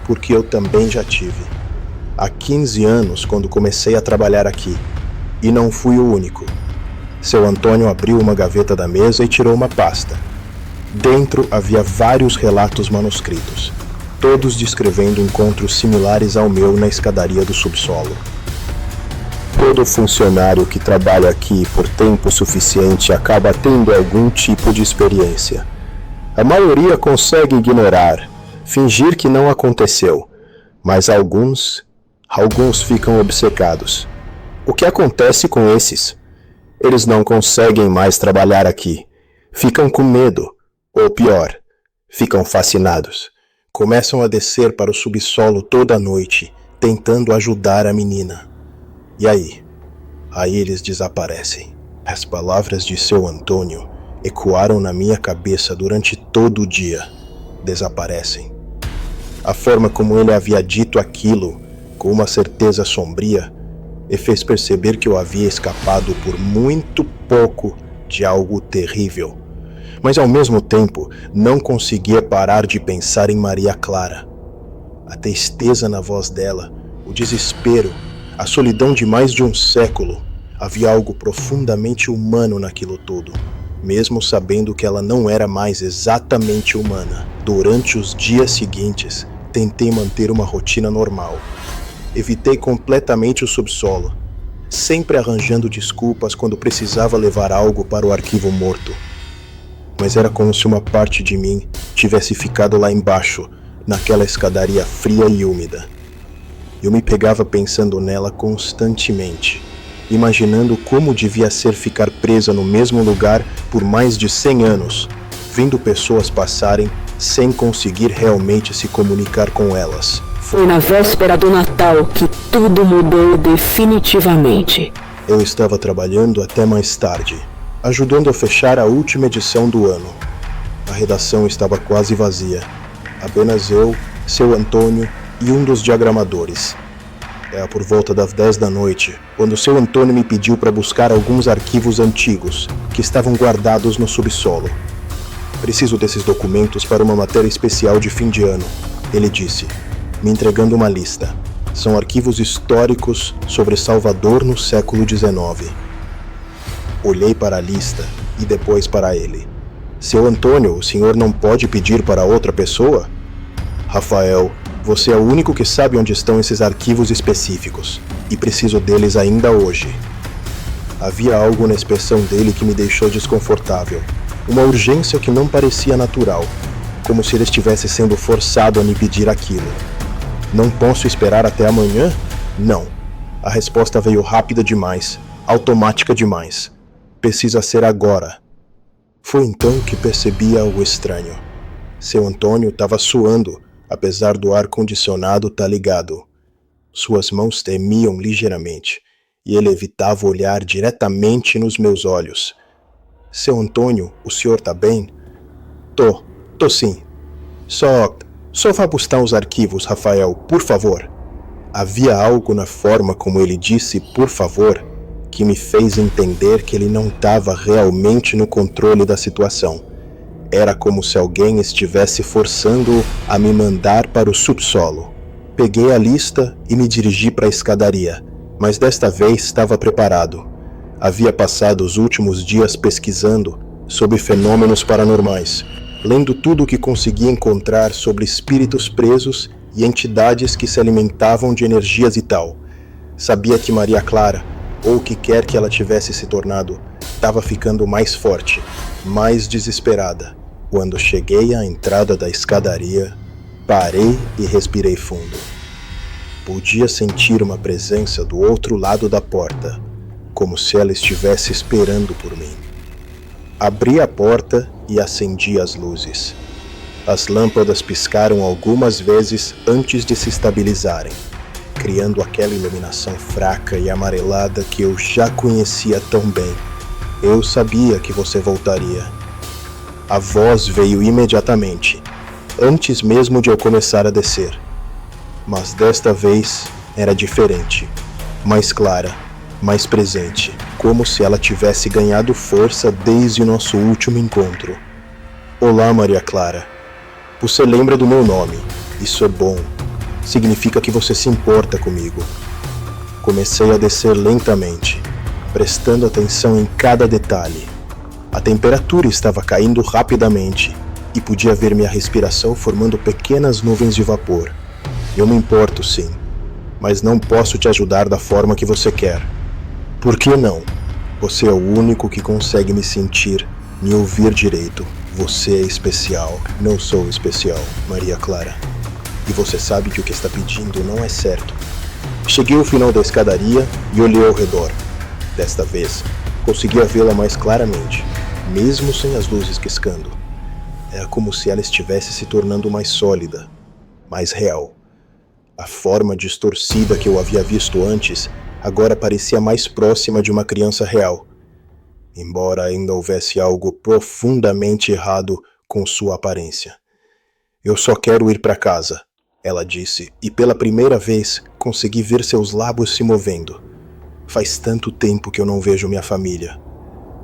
Porque eu também já tive. Há 15 anos, quando comecei a trabalhar aqui. E não fui o único. Seu Antônio abriu uma gaveta da mesa e tirou uma pasta. Dentro havia vários relatos manuscritos, todos descrevendo encontros similares ao meu na escadaria do subsolo. Todo funcionário que trabalha aqui por tempo suficiente acaba tendo algum tipo de experiência. A maioria consegue ignorar, fingir que não aconteceu, mas alguns ficam obcecados. O que acontece com esses? Eles não conseguem mais trabalhar aqui. Ficam com medo, ou pior, ficam fascinados. Começam a descer para o subsolo toda noite, tentando ajudar a menina. E aí eles desaparecem. As palavras de seu Antônio ecoaram na minha cabeça durante todo o dia. Desaparecem. A forma como ele havia dito aquilo, com uma certeza sombria, me fez perceber que eu havia escapado por muito pouco de algo terrível. Mas ao mesmo tempo, não conseguia parar de pensar em Maria Clara. A tristeza na voz dela, o desespero, a solidão de mais de um século. Havia algo profundamente humano naquilo tudo, mesmo sabendo que ela não era mais exatamente humana. Durante os dias seguintes, tentei manter uma rotina normal. Evitei completamente o subsolo, sempre arranjando desculpas quando precisava levar algo para o arquivo morto. Mas era como se uma parte de mim tivesse ficado lá embaixo, naquela escadaria fria e úmida. Eu me pegava pensando nela constantemente, imaginando como devia ser ficar presa no mesmo lugar por mais de 100 anos, vendo pessoas passarem sem conseguir realmente se comunicar com elas. Foi na véspera do Natal que tudo mudou definitivamente. Eu estava trabalhando até mais tarde, ajudando a fechar a última edição do ano. A redação estava quase vazia. Apenas eu, seu Antônio e um dos diagramadores. Era por volta das 10 da noite, quando seu Antônio me pediu para buscar alguns arquivos antigos que estavam guardados no subsolo. Preciso desses documentos para uma matéria especial de fim de ano, ele disse, me entregando uma lista. São arquivos históricos sobre Salvador no século XIX. Olhei para a lista e depois para ele. Seu Antônio, o senhor não pode pedir para outra pessoa? Rafael, você é o único que sabe onde estão esses arquivos específicos, e preciso deles ainda hoje. Havia algo na expressão dele que me deixou desconfortável, uma urgência que não parecia natural, como se ele estivesse sendo forçado a me pedir aquilo. Não posso esperar até amanhã? Não. A resposta veio rápida demais, automática demais. Precisa ser agora. Foi então que percebi algo estranho. Seu Antônio estava suando, apesar do ar-condicionado estar ligado. Suas mãos tremiam ligeiramente, e ele evitava olhar diretamente nos meus olhos. Seu Antônio, o senhor tá bem? Tô sim. Só vá buscar os arquivos, Rafael, por favor. Havia algo na forma como ele disse por favor, que me fez entender que ele não estava realmente no controle da situação. Era como se alguém estivesse forçando-o a me mandar para o subsolo. Peguei a lista e me dirigi para a escadaria, mas desta vez estava preparado. Havia passado os últimos dias pesquisando sobre fenômenos paranormais, lendo tudo o que conseguia encontrar sobre espíritos presos e entidades que se alimentavam de energias e tal. Sabia que Maria Clara, ou o que quer que ela tivesse se tornado, estava ficando mais forte, mais desesperada. Quando cheguei à entrada da escadaria, parei e respirei fundo. Podia sentir uma presença do outro lado da porta, como se ela estivesse esperando por mim. Abri a porta e acendi as luzes. As lâmpadas piscaram algumas vezes antes de se estabilizarem, criando aquela iluminação fraca e amarelada que eu já conhecia tão bem. Eu sabia que você voltaria. A voz veio imediatamente, antes mesmo de eu começar a descer. Mas desta vez era diferente, mais clara, mais presente, como se ela tivesse ganhado força desde o nosso último encontro. Olá, Maria Clara. Você lembra do meu nome. Isso é bom. Significa que você se importa comigo. Comecei a descer lentamente, prestando atenção em cada detalhe. A temperatura estava caindo rapidamente e podia ver minha respiração formando pequenas nuvens de vapor. Eu me importo, sim, mas não posso te ajudar da forma que você quer. Por que não? Você é o único que consegue me sentir, me ouvir direito. Você é especial. Não sou especial, Maria Clara. E você sabe que o que está pedindo não é certo. Cheguei ao final da escadaria e olhei ao redor. Desta vez, conseguia vê-la mais claramente, mesmo sem as luzes piscando. Era como se ela estivesse se tornando mais sólida, mais real. A forma distorcida que eu havia visto antes agora parecia mais próxima de uma criança real, embora ainda houvesse algo profundamente errado com sua aparência. Eu só quero ir para casa, ela disse, e pela primeira vez consegui ver seus lábios se movendo. Faz tanto tempo que eu não vejo minha família.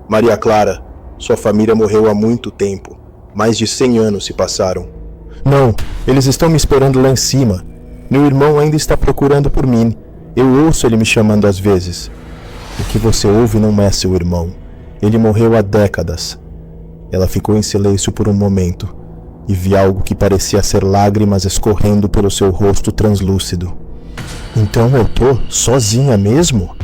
Maria Clara, sua família morreu há muito tempo. Mais de 100 anos se passaram. Não, eles estão me esperando lá em cima. Meu irmão ainda está procurando por mim. Eu ouço ele me chamando às vezes. O que você ouve não é seu irmão. Ele morreu há décadas. Ela ficou em silêncio por um momento e vi algo que parecia ser lágrimas escorrendo pelo seu rosto translúcido. Então eu tô sozinha mesmo?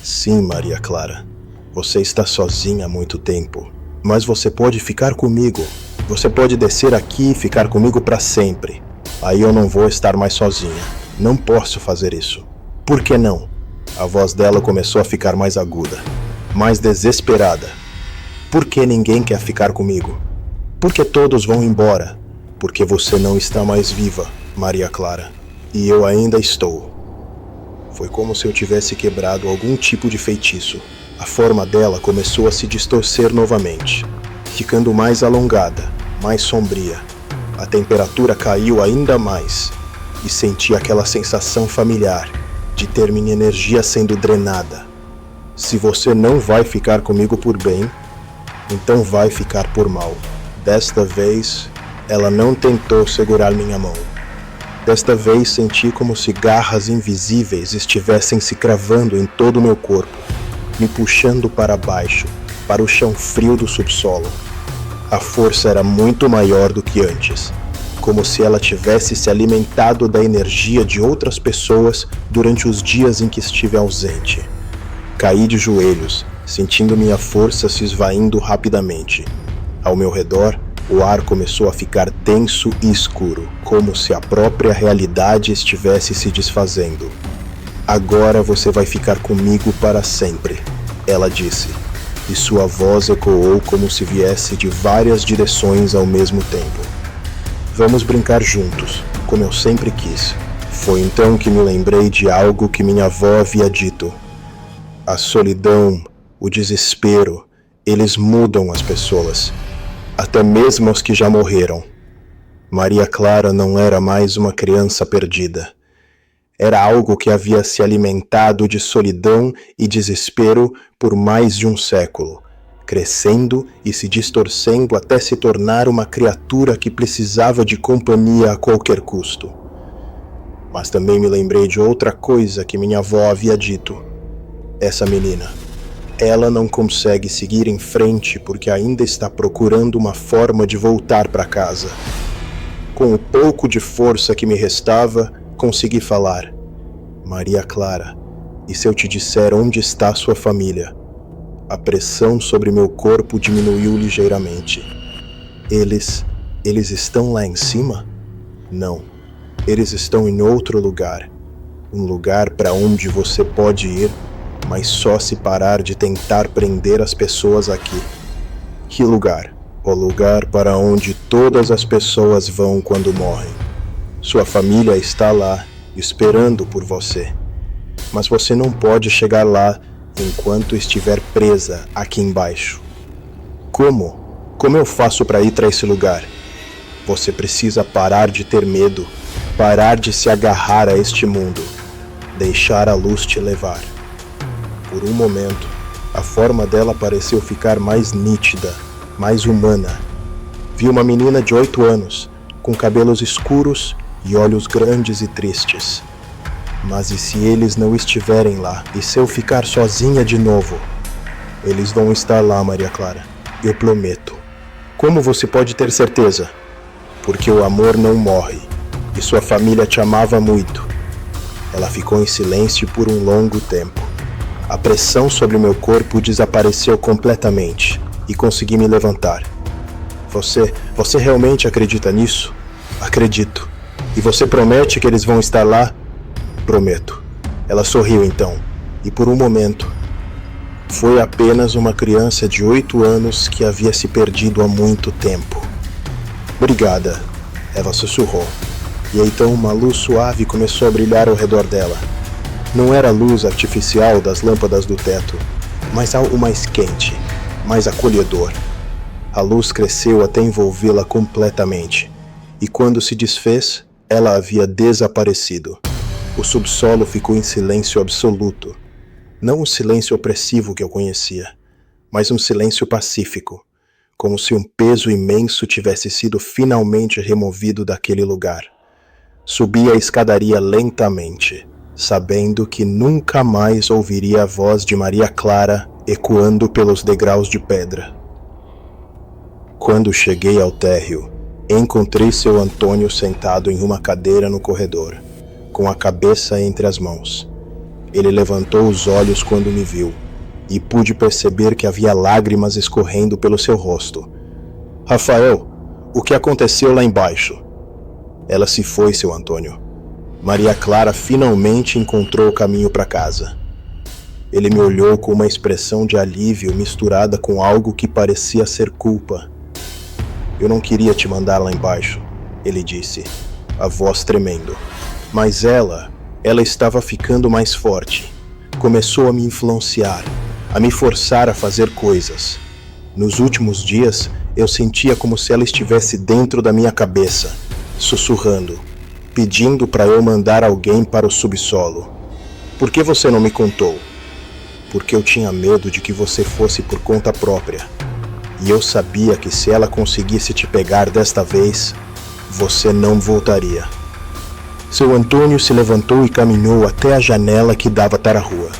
Sim, Maria Clara. Você está sozinha há muito tempo. Mas você pode ficar comigo. Você pode descer aqui e ficar comigo para sempre. Aí eu não vou estar mais sozinha. Não posso fazer isso. Por que não? A voz dela começou a ficar mais aguda, mais desesperada. Por que ninguém quer ficar comigo? Por que todos vão embora? Porque você não está mais viva, Maria Clara. E eu ainda estou. Foi como se eu tivesse quebrado algum tipo de feitiço. A forma dela começou a se distorcer novamente, ficando mais alongada, mais sombria. A temperatura caiu ainda mais e senti aquela sensação familiar de ter minha energia sendo drenada. Se você não vai ficar comigo por bem, então vai ficar por mal. Desta vez, ela não tentou segurar minha mão. Desta vez senti como se garras invisíveis estivessem se cravando em todo o meu corpo, me puxando para baixo, para o chão frio do subsolo. A força era muito maior do que antes, como se ela tivesse se alimentado da energia de outras pessoas durante os dias em que estive ausente. Caí de joelhos, sentindo minha força se esvaindo rapidamente. Ao meu redor, o ar começou a ficar denso e escuro, como se a própria realidade estivesse se desfazendo. Agora você vai ficar comigo para sempre, ela disse, e sua voz ecoou como se viesse de várias direções ao mesmo tempo. Vamos brincar juntos, como eu sempre quis. Foi então que me lembrei de algo que minha avó havia dito. A solidão, o desespero, eles mudam as pessoas, até mesmo os que já morreram. Maria Clara não era mais uma criança perdida. Era algo que havia se alimentado de solidão e desespero por mais de um século, crescendo e se distorcendo até se tornar uma criatura que precisava de companhia a qualquer custo. Mas também me lembrei de outra coisa que minha avó havia dito. Essa menina, ela não consegue seguir em frente porque ainda está procurando uma forma de voltar para casa. Com o pouco de força que me restava, consegui falar. Maria Clara, e se eu te disser onde está sua família? A pressão sobre meu corpo diminuiu ligeiramente. Eles estão lá em cima? Não, eles estão em outro lugar. Um lugar para onde você pode ir, mas só se parar de tentar prender as pessoas aqui. Que lugar? O lugar para onde todas as pessoas vão quando morrem. Sua família está lá, esperando por você. Mas você não pode chegar lá enquanto estiver presa aqui embaixo. Como? Como eu faço para ir para esse lugar? Você precisa parar de ter medo, parar de se agarrar a este mundo, deixar a luz te levar. Por um momento, a forma dela pareceu ficar mais nítida, mais humana. Vi uma menina de 8 anos, com cabelos escuros e olhos grandes e tristes. Mas e se eles não estiverem lá? E se eu ficar sozinha de novo? Eles vão estar lá, Maria Clara. Eu prometo. Como você pode ter certeza? Porque o amor não morre. E sua família te amava muito. Ela ficou em silêncio por um longo tempo. A pressão sobre meu corpo desapareceu completamente e consegui me levantar. Você realmente acredita nisso? Acredito. E você promete que eles vão estar lá? Prometo. Ela sorriu então, e por um momento, foi apenas uma criança de 8 anos que havia se perdido há muito tempo. Obrigada, ela sussurrou. E então uma luz suave começou a brilhar ao redor dela. Não era a luz artificial das lâmpadas do teto, mas algo mais quente, mais acolhedor. A luz cresceu até envolvê-la completamente, e quando se desfez, ela havia desaparecido. O subsolo ficou em silêncio absoluto. Não o silêncio opressivo que eu conhecia, mas um silêncio pacífico, como se um peso imenso tivesse sido finalmente removido daquele lugar. Subi a escadaria lentamente, sabendo que nunca mais ouviria a voz de Maria Clara ecoando pelos degraus de pedra. Quando cheguei ao térreo, encontrei seu Antônio sentado em uma cadeira no corredor, com a cabeça entre as mãos. Ele levantou os olhos quando me viu, e pude perceber que havia lágrimas escorrendo pelo seu rosto. Rafael, o que aconteceu lá embaixo? Ela se foi, seu Antônio. Maria Clara finalmente encontrou o caminho para casa. Ele me olhou com uma expressão de alívio misturada com algo que parecia ser culpa. Eu não queria te mandar lá embaixo, ele disse, a voz tremendo. Mas ela estava ficando mais forte. Começou a me influenciar, a me forçar a fazer coisas. Nos últimos dias, eu sentia como se ela estivesse dentro da minha cabeça, sussurrando, pedindo para eu mandar alguém para o subsolo. Por que você não me contou? Porque eu tinha medo de que você fosse por conta própria. E eu sabia que se ela conseguisse te pegar desta vez, você não voltaria. Seu Antônio se levantou e caminhou até a janela que dava para a rua.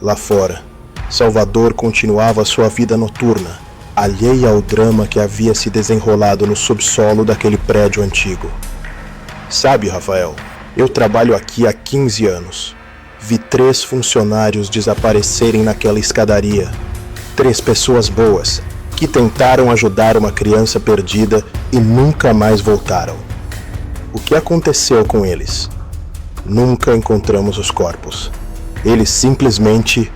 Lá fora, Salvador continuava sua vida noturna, alheia ao drama que havia se desenrolado no subsolo daquele prédio antigo. Sabe, Rafael, eu trabalho aqui há 15 anos. Vi 3 funcionários desaparecerem naquela escadaria. 3 pessoas boas, que tentaram ajudar uma criança perdida e nunca mais voltaram. O que aconteceu com eles? Nunca encontramos os corpos. Eles simplesmente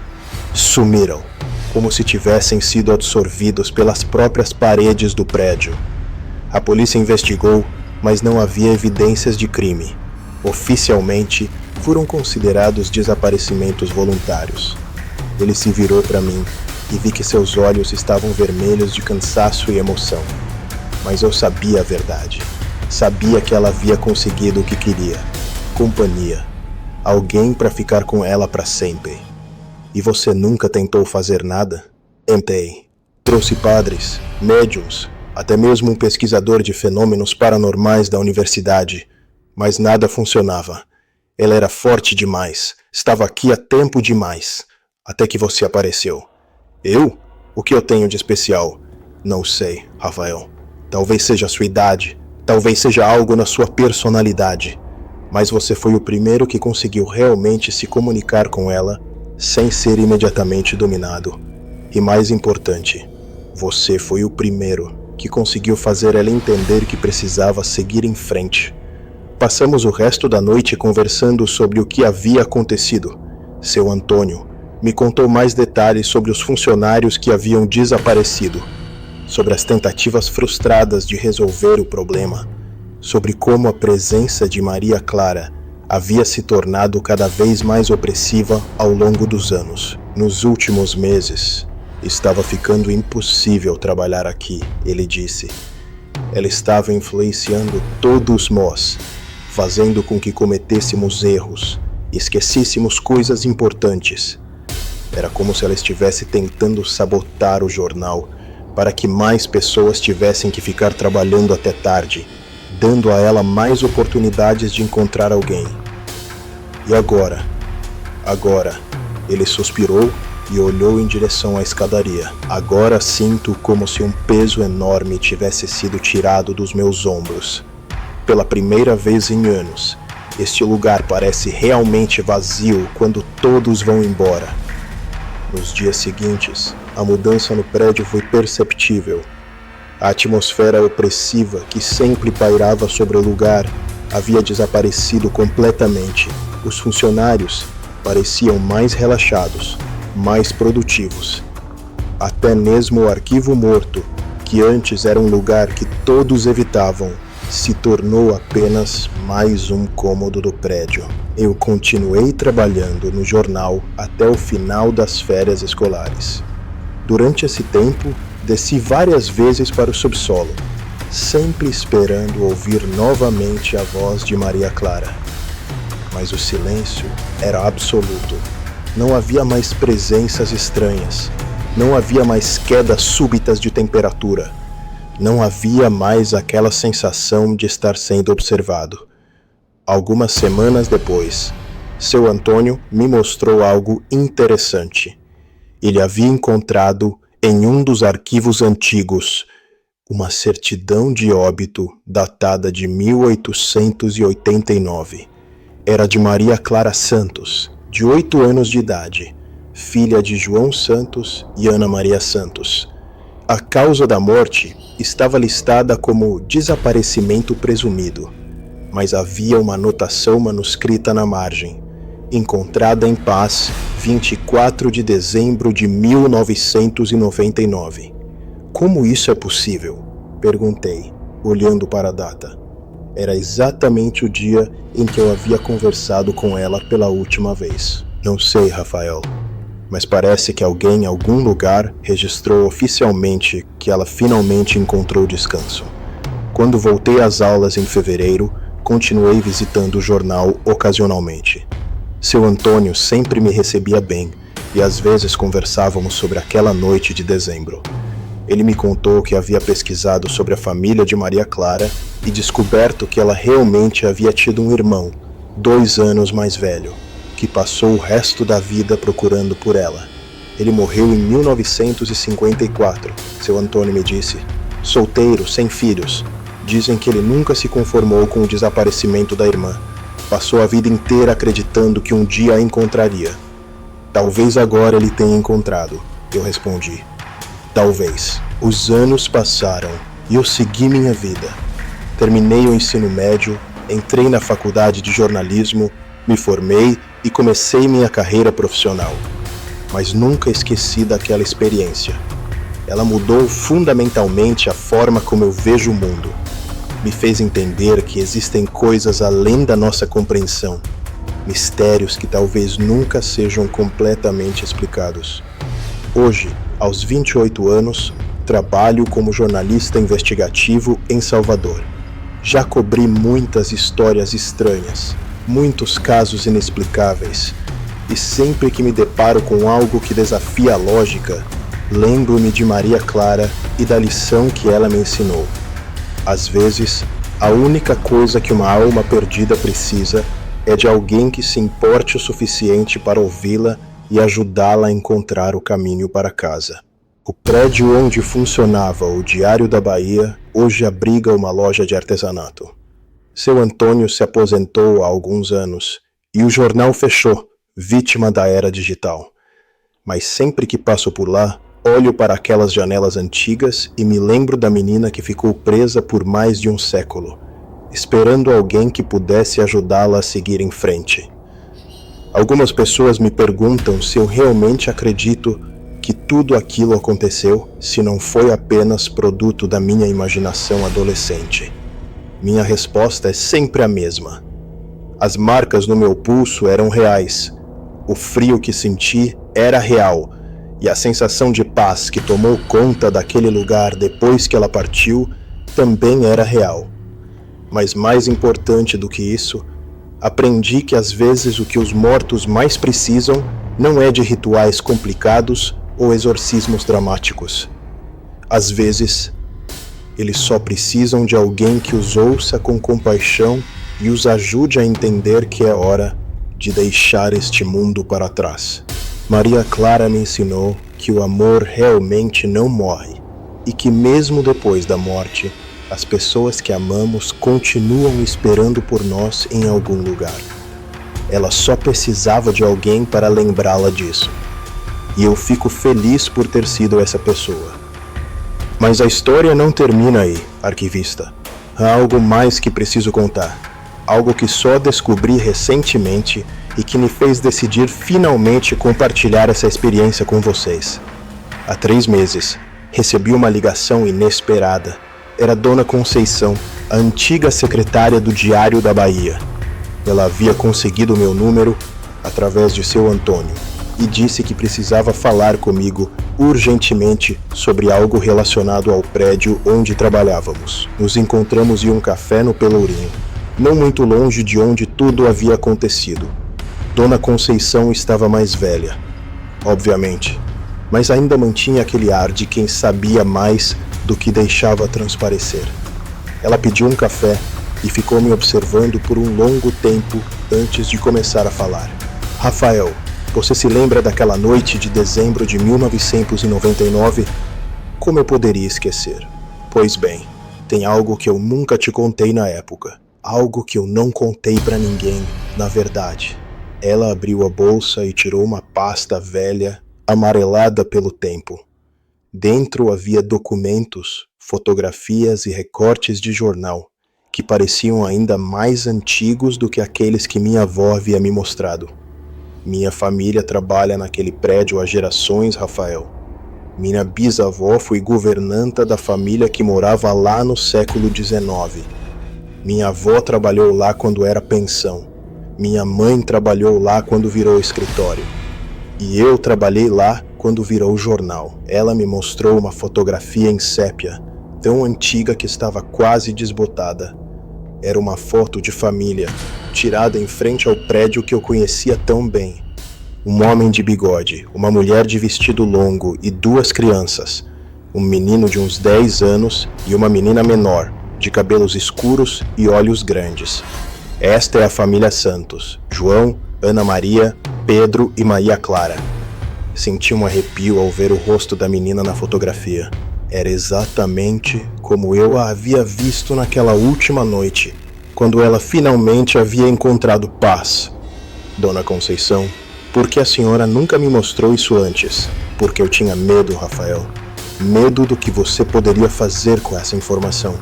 sumiram, como se tivessem sido absorvidos pelas próprias paredes do prédio. A polícia investigou, mas não havia evidências de crime. Oficialmente, foram considerados desaparecimentos voluntários. Ele se virou para mim e vi que seus olhos estavam vermelhos de cansaço e emoção. Mas eu sabia a verdade. Sabia que ela havia conseguido o que queria. Companhia. Alguém para ficar com ela para sempre. E você nunca tentou fazer nada? Tentei. Trouxe padres, médiums, até mesmo um pesquisador de fenômenos paranormais da universidade. Mas nada funcionava. Ela era forte demais. Estava aqui há tempo demais. Até que você apareceu. Eu? O que eu tenho de especial? Não sei, Rafael. Talvez seja a sua idade. Talvez seja algo na sua personalidade. Mas você foi o primeiro que conseguiu realmente se comunicar com ela sem ser imediatamente dominado. E mais importante, você foi o primeiro que conseguiu fazer ela entender que precisava seguir em frente. Passamos o resto da noite conversando sobre o que havia acontecido. Seu Antônio me contou mais detalhes sobre os funcionários que haviam desaparecido, sobre as tentativas frustradas de resolver o problema, sobre como a presença de Maria Clara havia se tornado cada vez mais opressiva ao longo dos anos. Nos últimos meses, estava ficando impossível trabalhar aqui, ele disse. Ela estava influenciando todos nós, fazendo com que cometêssemos erros, esquecêssemos coisas importantes. Era como se ela estivesse tentando sabotar o jornal para que mais pessoas tivessem que ficar trabalhando até tarde, dando a ela mais oportunidades de encontrar alguém. E agora, ele suspirou e olhou em direção à escadaria. Agora sinto como se um peso enorme tivesse sido tirado dos meus ombros. Pela primeira vez em anos, este lugar parece realmente vazio quando todos vão embora. Nos dias seguintes, a mudança no prédio foi perceptível. A atmosfera opressiva que sempre pairava sobre o lugar havia desaparecido completamente. Os funcionários pareciam mais relaxados, mais produtivos. Até mesmo o arquivo morto, que antes era um lugar que todos evitavam, se tornou apenas mais um cômodo do prédio. Eu continuei trabalhando no jornal até o final das férias escolares. Durante esse tempo, desci várias vezes para o subsolo, sempre esperando ouvir novamente a voz de Maria Clara. Mas o silêncio era absoluto. Não havia mais presenças estranhas. Não havia mais quedas súbitas de temperatura. Não havia mais aquela sensação de estar sendo observado. Algumas semanas depois, seu Antônio me mostrou algo interessante. Ele havia encontrado, em um dos arquivos antigos, uma certidão de óbito datada de 1889. Era de Maria Clara Santos, de 8 anos de idade, filha de João Santos e Ana Maria Santos. A causa da morte estava listada como desaparecimento presumido, mas havia uma anotação manuscrita na margem. Encontrada em paz, 24 de dezembro de 1999. Como isso é possível? Perguntei, olhando para a data. Era exatamente o dia em que eu havia conversado com ela pela última vez. Não sei, Rafael, mas parece que alguém em algum lugar registrou oficialmente que ela finalmente encontrou descanso. Quando voltei às aulas em fevereiro, continuei visitando o jornal ocasionalmente. Seu Antônio sempre me recebia bem e às vezes conversávamos sobre aquela noite de dezembro. Ele me contou que havia pesquisado sobre a família de Maria Clara e descoberto que ela realmente havia tido um irmão, 2 anos mais velho, que passou o resto da vida procurando por ela. Ele morreu em 1954, seu Antônio me disse. Solteiro, sem filhos. Dizem que ele nunca se conformou com o desaparecimento da irmã. Passou a vida inteira acreditando que um dia a encontraria. Talvez agora ele tenha encontrado, eu respondi. Talvez. Os anos passaram e eu segui minha vida. Terminei o ensino médio, entrei na faculdade de jornalismo, me formei e comecei minha carreira profissional. Mas nunca esqueci daquela experiência. Ela mudou fundamentalmente a forma como eu vejo o mundo. Me fez entender que existem coisas além da nossa compreensão, mistérios que talvez nunca sejam completamente explicados. Hoje, aos 28 anos, trabalho como jornalista investigativo em Salvador. Já cobri muitas histórias estranhas, muitos casos inexplicáveis, e sempre que me deparo com algo que desafia a lógica, lembro-me de Maria Clara e da lição que ela me ensinou. Às vezes, a única coisa que uma alma perdida precisa é de alguém que se importe o suficiente para ouvi-la e ajudá-la a encontrar o caminho para casa. O prédio onde funcionava o Diário da Bahia hoje abriga uma loja de artesanato. Seu Antônio se aposentou há alguns anos e o jornal fechou, vítima da era digital. Mas sempre que passo por lá, olho para aquelas janelas antigas e me lembro da menina que ficou presa por mais de um século, esperando alguém que pudesse ajudá-la a seguir em frente. Algumas pessoas me perguntam se eu realmente acredito que tudo aquilo aconteceu, se não foi apenas produto da minha imaginação adolescente. Minha resposta é sempre a mesma. As marcas no meu pulso eram reais. O frio que senti era real. E a sensação de paz que tomou conta daquele lugar depois que ela partiu também era real. Mas mais importante do que isso, aprendi que às vezes o que os mortos mais precisam não é de rituais complicados ou exorcismos dramáticos. Às vezes, eles só precisam de alguém que os ouça com compaixão e os ajude a entender que é hora de deixar este mundo para trás. Maria Clara me ensinou que o amor realmente não morre e que mesmo depois da morte, as pessoas que amamos continuam esperando por nós em algum lugar. Ela só precisava de alguém para lembrá-la disso. E eu fico feliz por ter sido essa pessoa. Mas a história não termina aí, arquivista. Há algo mais que preciso contar. Algo que só descobri recentemente e que me fez decidir finalmente compartilhar essa experiência com vocês. Há 3 meses, recebi uma ligação inesperada. Era Dona Conceição, a antiga secretária do Diário da Bahia. Ela havia conseguido meu número através de seu Antônio e disse que precisava falar comigo urgentemente sobre algo relacionado ao prédio onde trabalhávamos. Nos encontramos em um café no Pelourinho, não muito longe de onde tudo havia acontecido. Dona Conceição estava mais velha, obviamente, mas ainda mantinha aquele ar de quem sabia mais do que deixava transparecer. Ela pediu um café e ficou me observando por um longo tempo antes de começar a falar. Rafael, você se lembra daquela noite de dezembro de 1999? Como eu poderia esquecer? Pois bem, tem algo que eu nunca te contei na época. Algo que eu não contei pra ninguém, na verdade. Ela abriu a bolsa e tirou uma pasta velha, amarelada pelo tempo. Dentro havia documentos, fotografias e recortes de jornal, que pareciam ainda mais antigos do que aqueles que minha avó havia me mostrado. Minha família trabalha naquele prédio há gerações, Rafael. Minha bisavó foi governanta da família que morava lá no século XIX. Minha avó trabalhou lá quando era pensão. Minha mãe trabalhou lá quando virou escritório. E eu trabalhei lá quando virou jornal. Ela me mostrou uma fotografia em sépia, tão antiga que estava quase desbotada. Era uma foto de família, tirada em frente ao prédio que eu conhecia tão bem. Um homem de bigode, uma mulher de vestido longo e 2 crianças. Um menino de uns 10 anos e uma menina menor, de cabelos escuros e olhos grandes. Esta é a família Santos: João, Ana Maria, Pedro e Maria Clara. Senti um arrepio ao ver o rosto da menina na fotografia. Era exatamente como eu a havia visto naquela última noite, quando ela finalmente havia encontrado paz. Dona Conceição, por que a senhora nunca me mostrou isso antes? Porque eu tinha medo, Rafael. Medo do que você poderia fazer com essa informação.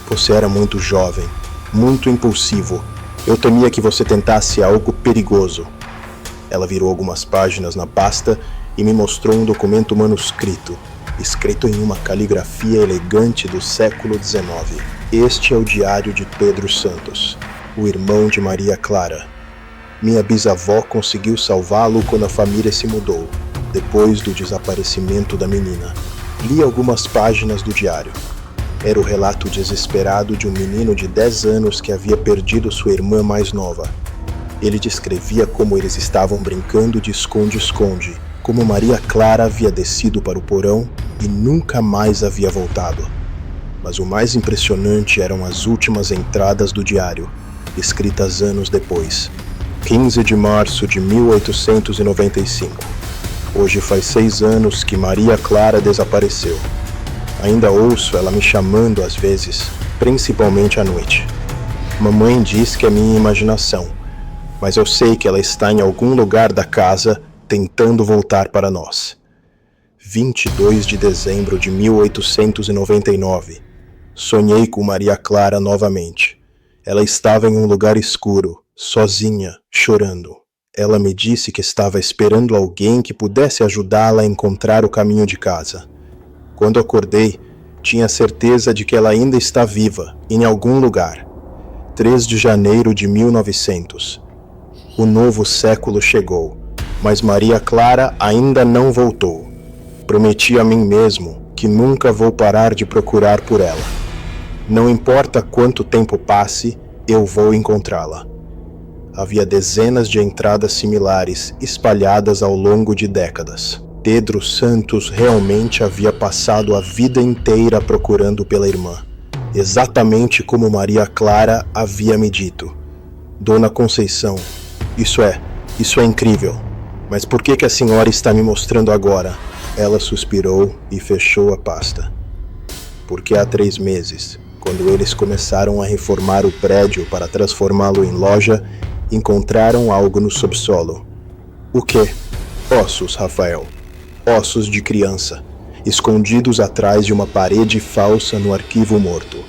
Você era muito jovem, muito impulsivo. Eu temia que você tentasse algo perigoso. Ela virou algumas páginas na pasta e me mostrou um documento manuscrito, escrito em uma caligrafia elegante do século XIX. Este é o diário de Pedro Santos, o irmão de Maria Clara. Minha bisavó conseguiu salvá-lo quando a família se mudou, depois do desaparecimento da menina. Li algumas páginas do diário. Era o relato desesperado de um menino de 10 anos que havia perdido sua irmã mais nova. Ele descrevia como eles estavam brincando de esconde-esconde, como Maria Clara havia descido para o porão e nunca mais havia voltado. Mas o mais impressionante eram as últimas entradas do diário, escritas anos depois. 15 de março de 1895. Hoje faz 6 anos que Maria Clara desapareceu. Ainda ouço ela me chamando às vezes, principalmente à noite. Mamãe diz que é minha imaginação, mas eu sei que ela está em algum lugar da casa tentando voltar para nós. 22 de dezembro de 1899. Sonhei com Maria Clara novamente. Ela estava em um lugar escuro, sozinha, chorando. Ela me disse que estava esperando alguém que pudesse ajudá-la a encontrar o caminho de casa. Quando acordei, tinha certeza de que ela ainda está viva, em algum lugar. 3 de janeiro de 1900. O novo século chegou, mas Maria Clara ainda não voltou. Prometi a mim mesmo que nunca vou parar de procurar por ela. Não importa quanto tempo passe, eu vou encontrá-la. Havia dezenas de entradas similares espalhadas ao longo de décadas. Pedro Santos realmente havia passado a vida inteira procurando pela irmã, exatamente como Maria Clara havia me dito. Dona Conceição, isso é incrível. Mas por que a senhora está me mostrando agora? Ela suspirou e fechou a pasta. Porque há 3 meses, quando eles começaram a reformar o prédio para transformá-lo em loja, encontraram algo no subsolo. O quê? Ossos, Rafael. Ossos de criança, escondidos atrás de uma parede falsa no arquivo morto.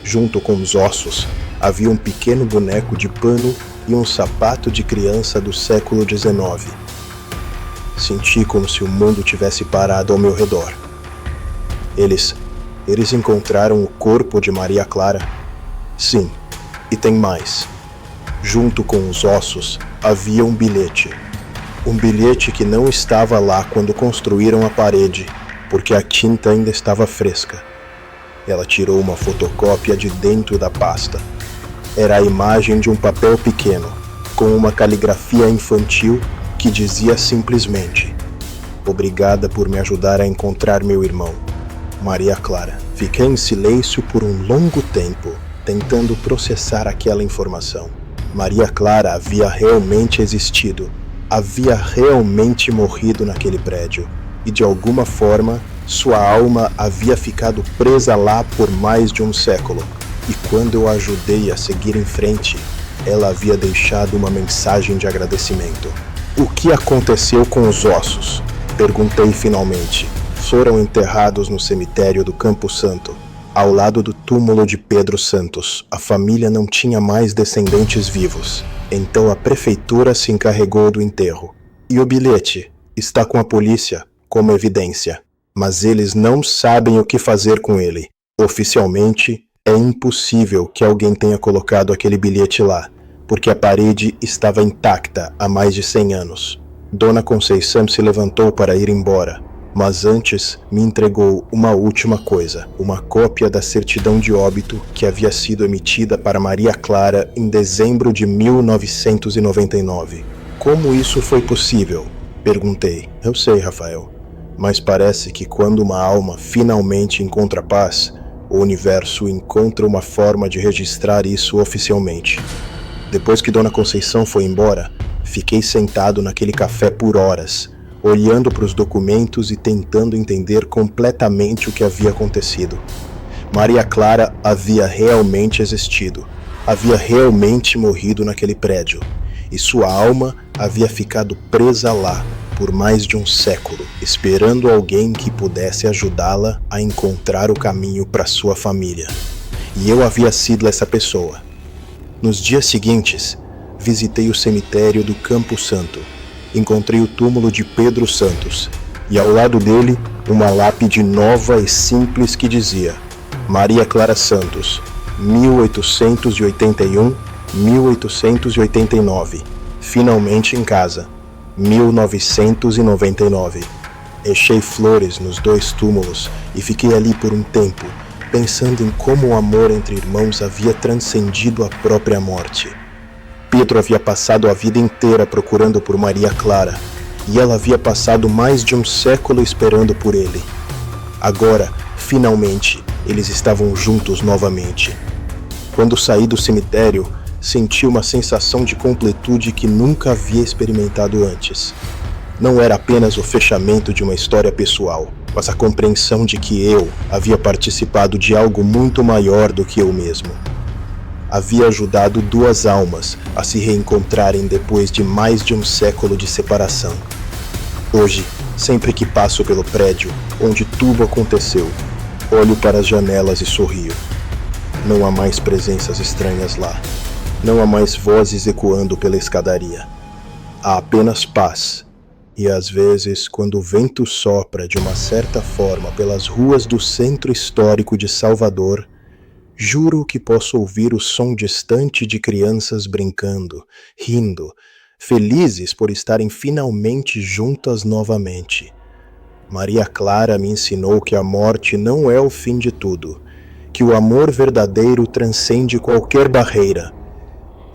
Junto com os ossos, havia um pequeno boneco de pano e um sapato de criança do século XIX. Senti como se o mundo tivesse parado ao meu redor. Eles encontraram o corpo de Maria Clara? Sim, e tem mais. Junto com os ossos, havia um bilhete. Um bilhete que não estava lá quando construíram a parede, porque a tinta ainda estava fresca. Ela tirou uma fotocópia de dentro da pasta. Era a imagem de um papel pequeno, com uma caligrafia infantil que dizia simplesmente: "Obrigada por me ajudar a encontrar meu irmão, Maria Clara." Fiquei em silêncio por um longo tempo, tentando processar aquela informação. Maria Clara havia realmente existido, havia realmente morrido naquele prédio, e de alguma forma sua alma havia ficado presa lá por mais de um século. E quando eu a ajudei a seguir em frente, ela havia deixado uma mensagem de agradecimento. O que aconteceu com os ossos? Perguntei finalmente. Foram enterrados no cemitério do Campo Santo, ao lado do túmulo de Pedro Santos. A família não tinha mais descendentes vivos, então a prefeitura se encarregou do enterro. E o bilhete? Está com a polícia, como evidência. Mas eles não sabem o que fazer com ele. Oficialmente, é impossível que alguém tenha colocado aquele bilhete lá, porque a parede estava intacta há mais de 100 anos. Dona Conceição se levantou para ir embora, mas antes me entregou uma última coisa, uma cópia da certidão de óbito que havia sido emitida para Maria Clara em dezembro de 1999. Como isso foi possível? Perguntei. Eu sei, Rafael, mas parece que quando uma alma finalmente encontra paz, o universo encontra uma forma de registrar isso oficialmente. Depois que Dona Conceição foi embora, fiquei sentado naquele café por horas, olhando para os documentos e tentando entender completamente o que havia acontecido. Maria Clara havia realmente existido, havia realmente morrido naquele prédio, e sua alma havia ficado presa lá por mais de um século, esperando alguém que pudesse ajudá-la a encontrar o caminho para sua família. E eu havia sido essa pessoa. Nos dias seguintes, visitei o cemitério do Campo Santo. Encontrei o túmulo de Pedro Santos, e ao lado dele, uma lápide nova e simples que dizia: Maria Clara Santos, 1881-1889, finalmente em casa, 1999. Enchei flores nos 2 túmulos e fiquei ali por um tempo, pensando em como o amor entre irmãos havia transcendido a própria morte. Pedro havia passado a vida inteira procurando por Maria Clara, e ela havia passado mais de um século esperando por ele. Agora, finalmente, eles estavam juntos novamente. Quando saí do cemitério, senti uma sensação de completude que nunca havia experimentado antes. Não era apenas o fechamento de uma história pessoal, mas a compreensão de que eu havia participado de algo muito maior do que eu mesmo. Havia ajudado 2 almas a se reencontrarem depois de mais de um século de separação. Hoje, sempre que passo pelo prédio onde tudo aconteceu, olho para as janelas e sorrio. Não há mais presenças estranhas lá. Não há mais vozes ecoando pela escadaria. Há apenas paz. E às vezes, quando o vento sopra de uma certa forma pelas ruas do centro histórico de Salvador, juro que posso ouvir o som distante de crianças brincando, rindo, felizes por estarem finalmente juntas novamente. Maria Clara me ensinou que a morte não é o fim de tudo, que o amor verdadeiro transcende qualquer barreira,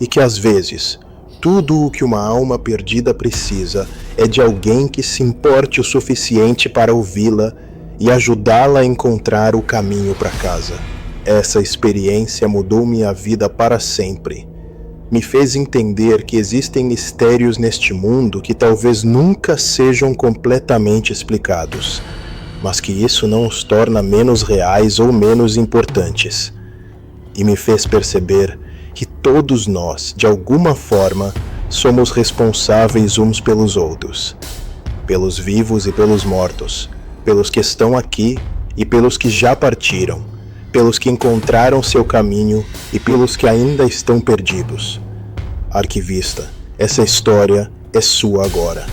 e que às vezes, tudo o que uma alma perdida precisa é de alguém que se importe o suficiente para ouvi-la e ajudá-la a encontrar o caminho para casa. Essa experiência mudou minha vida para sempre. Me fez entender que existem mistérios neste mundo que talvez nunca sejam completamente explicados, mas que isso não os torna menos reais ou menos importantes. E me fez perceber que todos nós, de alguma forma, somos responsáveis uns pelos outros, pelos vivos e pelos mortos, pelos que estão aqui e pelos que já partiram, pelos que encontraram seu caminho e pelos que ainda estão perdidos. Arquivista, essa história é sua agora.